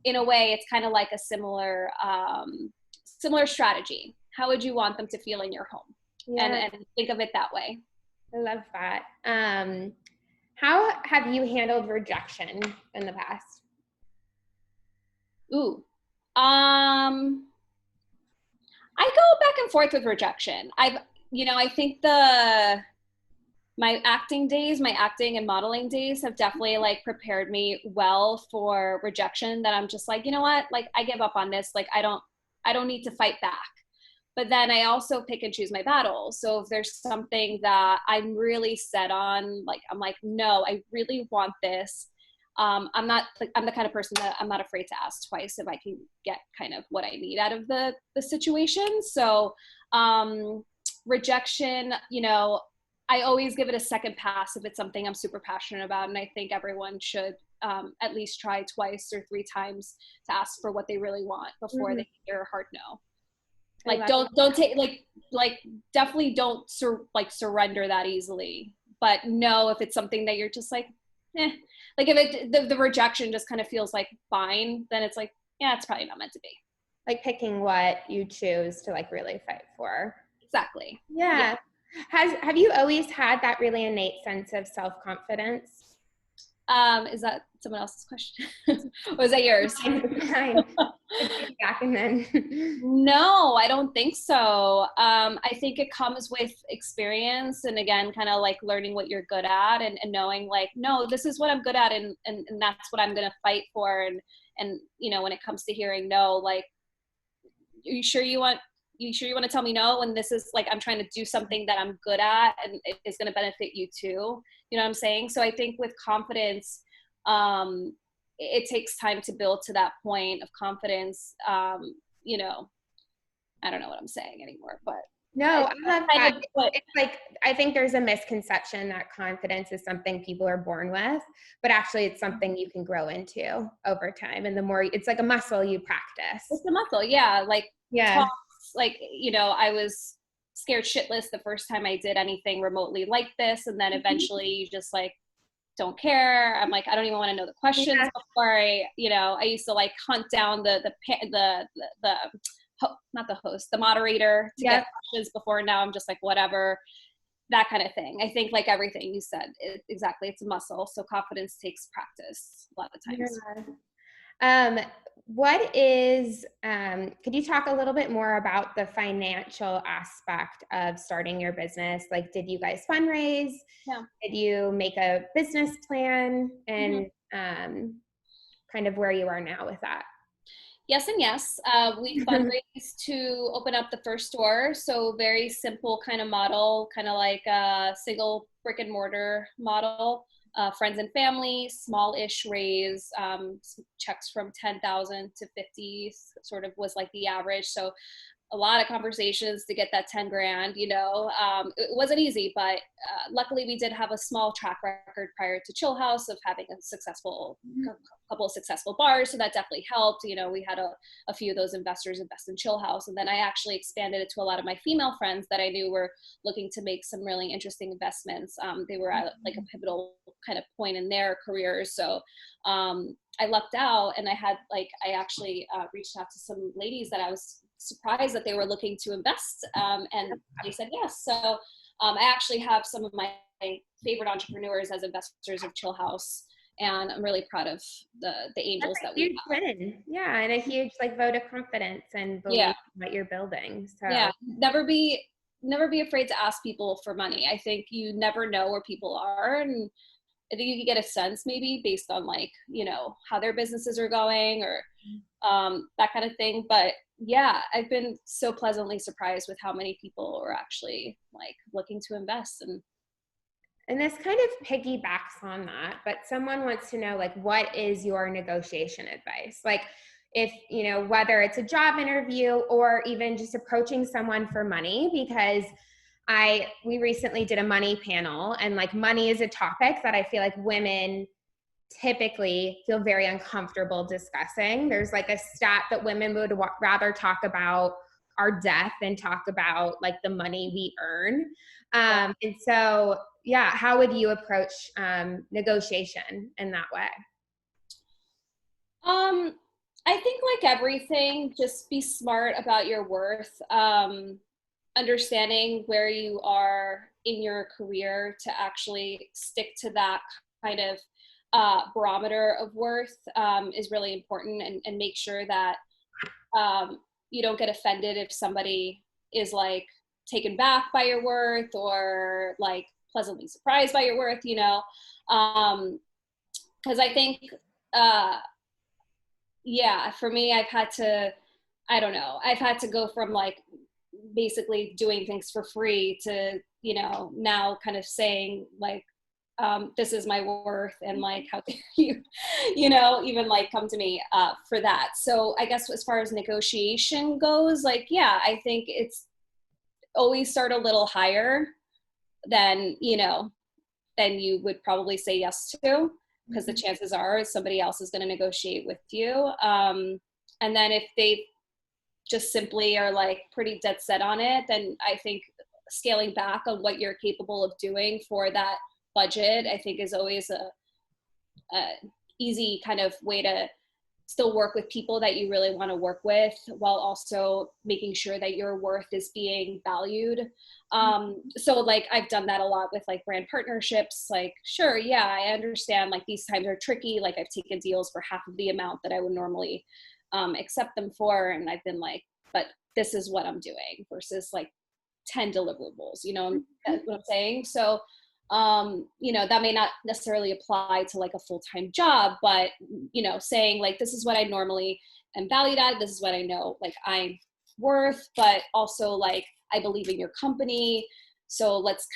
in a way, it's kind of like a similar strategy. How would you want them to feel in your home? Yeah. And think of it that way. I love that. How have you handled rejection in the past? Ooh. I go back and forth with rejection. I think my acting and modeling days have definitely like prepared me well for rejection, that I'm just like, you know what, like, I give up on this. Like, I don't need to fight back. But then I also pick and choose my battles. So if there's something that I'm really set on, like, I'm like, no, I really want this. I'm the kind of person that I'm not afraid to ask twice if I can get kind of what I need out of the situation. So rejection, you know, I always give it a second pass if it's something I'm super passionate about. And I think everyone should at least try twice or 3 times to ask for what they really want before they hear a hard no. Like, don't take, like definitely don't surrender that easily, but no, if it's something that you're just like, like if the rejection just kind of feels like fine, then it's like, yeah, it's probably not meant to be. Like picking what you choose to like really fight for. Exactly. Yeah. Have you always had that really innate sense of self-confidence? Is that someone else's question? Or is that yours? Fine. Back and then. No, I don't think so. I think it comes with experience, and again, kind of like learning what you're good at, and knowing like, no, this is what I'm good at, and that's what I'm gonna fight for. And you know, when it comes to hearing no, like, are you sure you want to tell me no when this is like, I'm trying to do something that I'm good at and it is going to benefit you too? You know what I'm saying? So I think with confidence, it takes time to build to that point of confidence. You know, I don't know what I'm saying anymore, but no, I love that. It's like, I think there's a misconception that confidence is something people are born with, but actually it's something you can grow into over time. And the more, it's like a muscle you practice. It's a muscle. Yeah. Like, yeah. Talks, like, you know, I was scared shitless the first time I did anything remotely like this. And then eventually you just like, don't care. I'm like, I don't even want to know the questions before I used to like hunt down not the host, the moderator to get questions before. Now I'm just like, whatever, that kind of thing. I think like everything you said, exactly. It's a muscle. So confidence takes practice a lot of times. Could you talk a little bit more about the financial aspect of starting your business? Like, did you guys fundraise? Yeah. Did you make a business plan? And kind of where you are now with that? Yes and yes. We fundraised to open up the first store. So very simple kind of model, kind of like a single brick and mortar model. Friends and family, small-ish raise, checks from 10,000 to 50 sort of was like the average. So a lot of conversations to get that 10 grand, you know. It wasn't easy, but luckily we did have a small track record prior to Chillhouse of having a couple of successful bars. So that definitely helped. You know, we had a few of those investors invest in Chillhouse. And then I actually expanded it to a lot of my female friends that I knew were looking to make some really interesting investments. They were at like a pivotal kind of point in their careers. So I lucked out, and I actually reached out to some ladies that I was surprised that they were looking to invest, and they said yes. So I actually have some of my favorite entrepreneurs as investors of Chillhouse, and I'm really proud of the angels that we have. Yeah, and a huge like vote of confidence and belief in what you're building. So yeah, never be afraid to ask people for money. I think you never know where people are, and I think you can get a sense maybe based on like, you know, how their businesses are going or that kind of thing. But yeah, I've been so pleasantly surprised with how many people are actually like looking to invest. And this kind of piggybacks on that, but someone wants to know, like, what is your negotiation advice? Like, if, you know, whether it's a job interview or even just approaching someone for money, because we recently did a money panel, and like money is a topic that I feel like women typically feel very uncomfortable discussing. There's like a stat that women would rather talk about our death than talk about like the money we earn. And so, yeah, how would you approach negotiation in that way? I think like everything, just be smart about your worth. Understanding where you are in your career to actually stick to that kind of barometer of worth is really important, and make sure that you don't get offended if somebody is like taken back by your worth or like pleasantly surprised by your worth, you know. Because I think for me, I've had to go from like basically doing things for free to, you know, now kind of saying like, this is my worth, and like, how dare you, you know, even like come to me for that. So I guess as far as negotiation goes, like, yeah, I think it's always start a little higher than, you know, than you would probably say yes to. because the chances are somebody else is going to negotiate with you. And then if they just simply are like pretty dead set on it, then I think scaling back on what you're capable of doing for that budget, I think is always a easy kind of way to still work with people that you really want to work with, while also making sure that your worth is being valued. So like I've done that a lot with like brand partnerships. Like, sure, yeah, I understand like these times are tricky. Like I've taken deals for half of the amount that I would normally accept them for. And I've been like, but this is what I'm doing versus like 10 deliverables, you know, that's what I'm saying. So you know, that may not necessarily apply to like a full-time job, but, you know, saying like, this is what I normally am valued at. This is what I know, like I'm worth, but also like, I believe in your company. So let's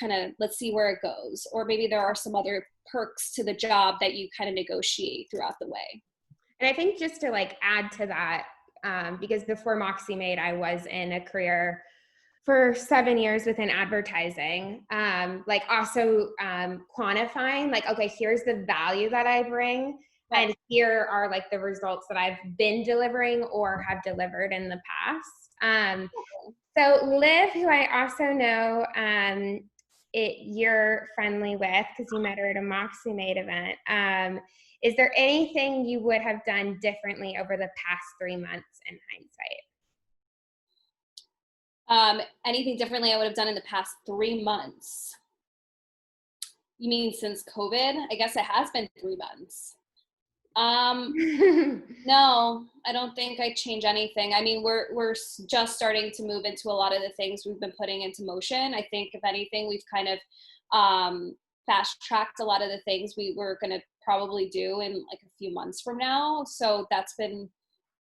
see where it goes. Or maybe there are some other perks to the job that you kind of negotiate throughout the way. And I think just to like add to that, because before MoxxieMade, I was in a career for 7 years within advertising, like also quantifying like, okay, here's the value that I bring. Right. And here are like the results that I've been delivering or have delivered in the past. So Liv, who I also know you're friendly with because you met her at a MoxxieMade event. Is there anything you would have done differently over the past 3 months in hindsight? Anything differently I would have done in the past 3 months? You mean since COVID? I guess it has been 3 months. No, I don't think I'd change anything. I mean, we're just starting to move into a lot of the things we've been putting into motion. I think if anything, we've kind of fast tracked a lot of the things we were going to probably do in like a few months from now. So that's been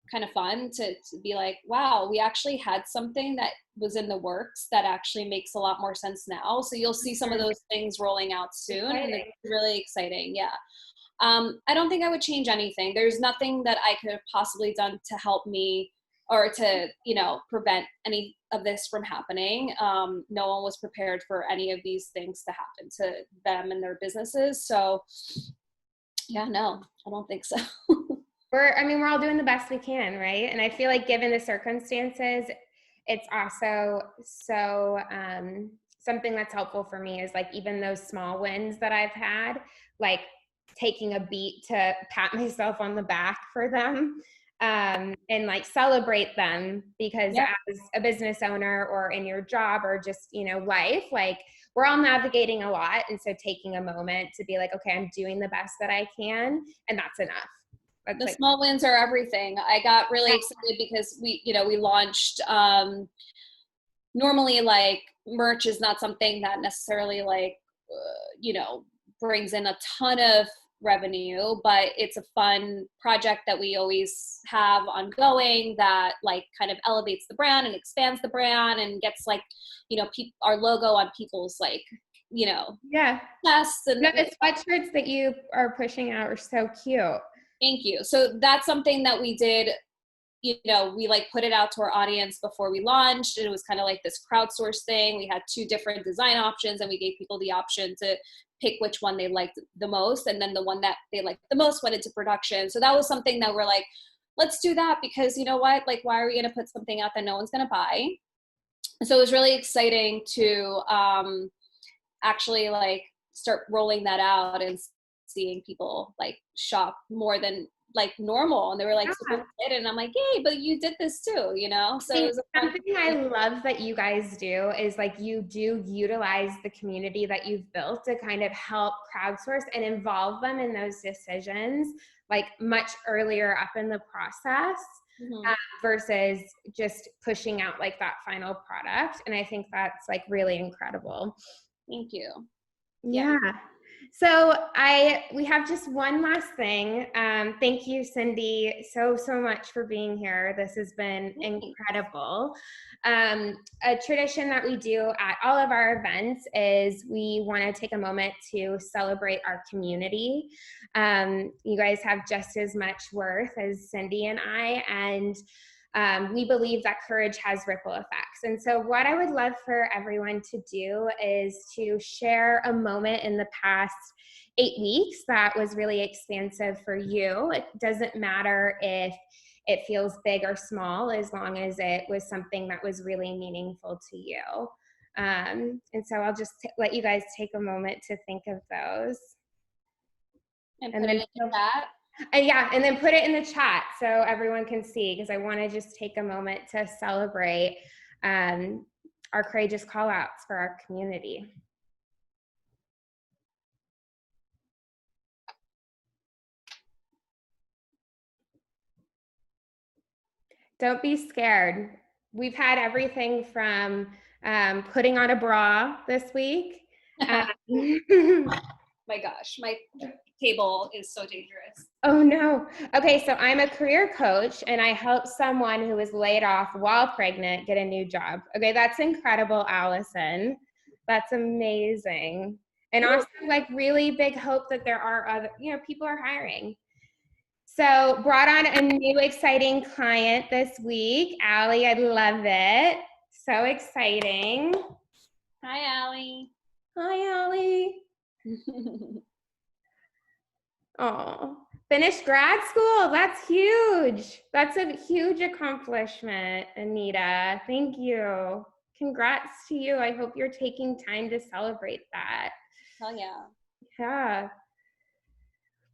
kind of fun to be like, wow, we actually had something that was in the works that actually makes a lot more sense now. So you'll see some of those things rolling out soon. And it's really exciting. Yeah. I don't think I would change anything. There's nothing that I could have possibly done to help me or to, you know, prevent any of this from happening. No one was prepared for any of these things to happen to them and their businesses. So yeah, no, I don't think so. We're all doing the best we can, right? And I feel like given the circumstances, it's also so something that's helpful for me is like even those small wins that I've had, like taking a beat to pat myself on the back for them and like celebrate them because as a business owner or in your job or just, you know, life, like we're all navigating a lot. And so taking a moment to be like, okay, I'm doing the best that I can and that's enough. The small wins are everything. I got really excited because we launched, normally like merch is not something that necessarily like, you know, brings in a ton of revenue, but it's a fun project that we always have ongoing that like kind of elevates the brand and expands the brand and gets like, you know, our logo on people's like, you know, chests. And the sweatshirts that you are pushing out are so cute. Thank you. So that's something that we did, you know, we like put it out to our audience before we launched. And it was kind of like this crowdsourced thing. We had 2 different design options and we gave people the option to pick which one they liked the most. And then the one that they liked the most went into production. So that was something that we're like, let's do that because you know what, like, why are we going to put something out that no one's going to buy? So it was really exciting to actually like start rolling that out and seeing people like shop more than like normal, and they were like super excited, and I'm like, yay, but you did this too, you know? So it was something I love that you guys do is like you do utilize the community that you've built to kind of help crowdsource and involve them in those decisions like much earlier up in the process versus just pushing out like that final product. And I think that's like really incredible. Thank you. Yeah. So we have just one last thing. Thank you, Cyndi, so much for being here. This has been incredible. A tradition that we do at all of our events is we want to take a moment to celebrate our community. You guys have just as much worth as Cyndi and I, and we believe that courage has ripple effects. And so what I would love for everyone to do is to share a moment in the past 8 weeks that was really expansive for you. It doesn't matter if it feels big or small, as long as it was something that was really meaningful to you. And so I'll just let you guys take a moment to think of those. And put it in the chat? Yeah, and then put it in the chat so everyone can see, because I want to just take a moment to celebrate our courageous call outs for our community. Don't be scared. We've had everything from putting on a bra this week. My gosh, my table is so dangerous. Oh no. Okay, so I'm a career coach and I help someone who was laid off while pregnant get a new job. Okay, that's incredible, Allison. That's amazing. And also like really big hope that there are other, people are hiring. So brought on a new exciting client this week. Allie, I love it. So exciting. Hi, Allie. Hi, Allie. Oh, finished grad school. That's huge. That's a huge accomplishment, Anita. Thank you. Congrats to you. I hope you're taking time to celebrate that. Hell yeah. Yeah.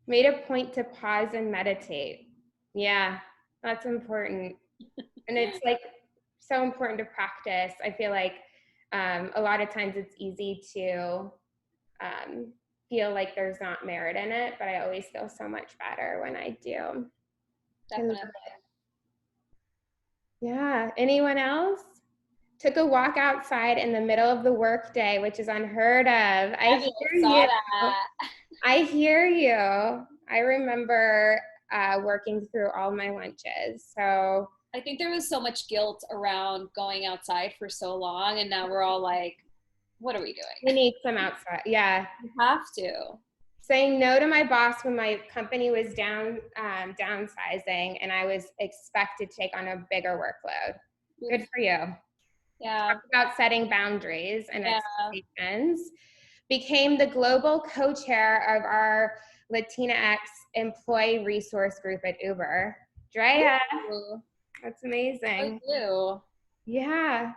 Made a point to pause and meditate. Yeah, that's important. And it's like so important to practice. I feel like a lot of times it's easy to feel like there's not merit in it, but I always feel so much better when I do. Definitely. Yeah. Anyone else? Took a walk outside in the middle of the workday, which is unheard of. I hear you. I remember working through all my lunches. So I think there was so much guilt around going outside for so long, and now we're all like, what are we doing? We need some outside. Yeah. We have to. Saying no to my boss when my company was downsizing and I was expected to take on a bigger workload. Good for you. Yeah. Talk about setting boundaries and expectations. Became the global co-chair of our Latinx employee resource group at Uber. Drea, that's amazing. Thank you. Yeah.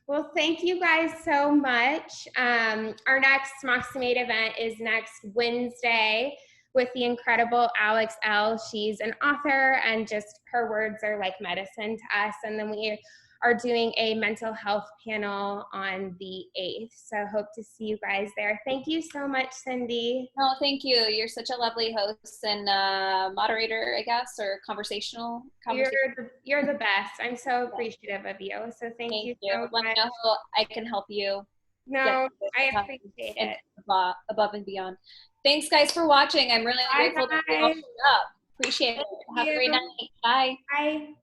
Well, thank you guys so much. Our next MoxxieMade event is next Wednesday with the incredible Alex L. She's an author and just her words are like medicine to us. And then we are doing a mental health panel on the 8th. So hope to see you guys there. Thank you so much, Cyndi. No, thank you. You're such a lovely host and moderator, I guess, or conversational. You're the best. I'm so appreciative of you. So thank you so much. Let me know how I can help you. No, I appreciate it. Above and beyond. Thanks, guys, for watching. I'm really grateful that you all showed up. Appreciate it. Have a great night. Bye. Bye.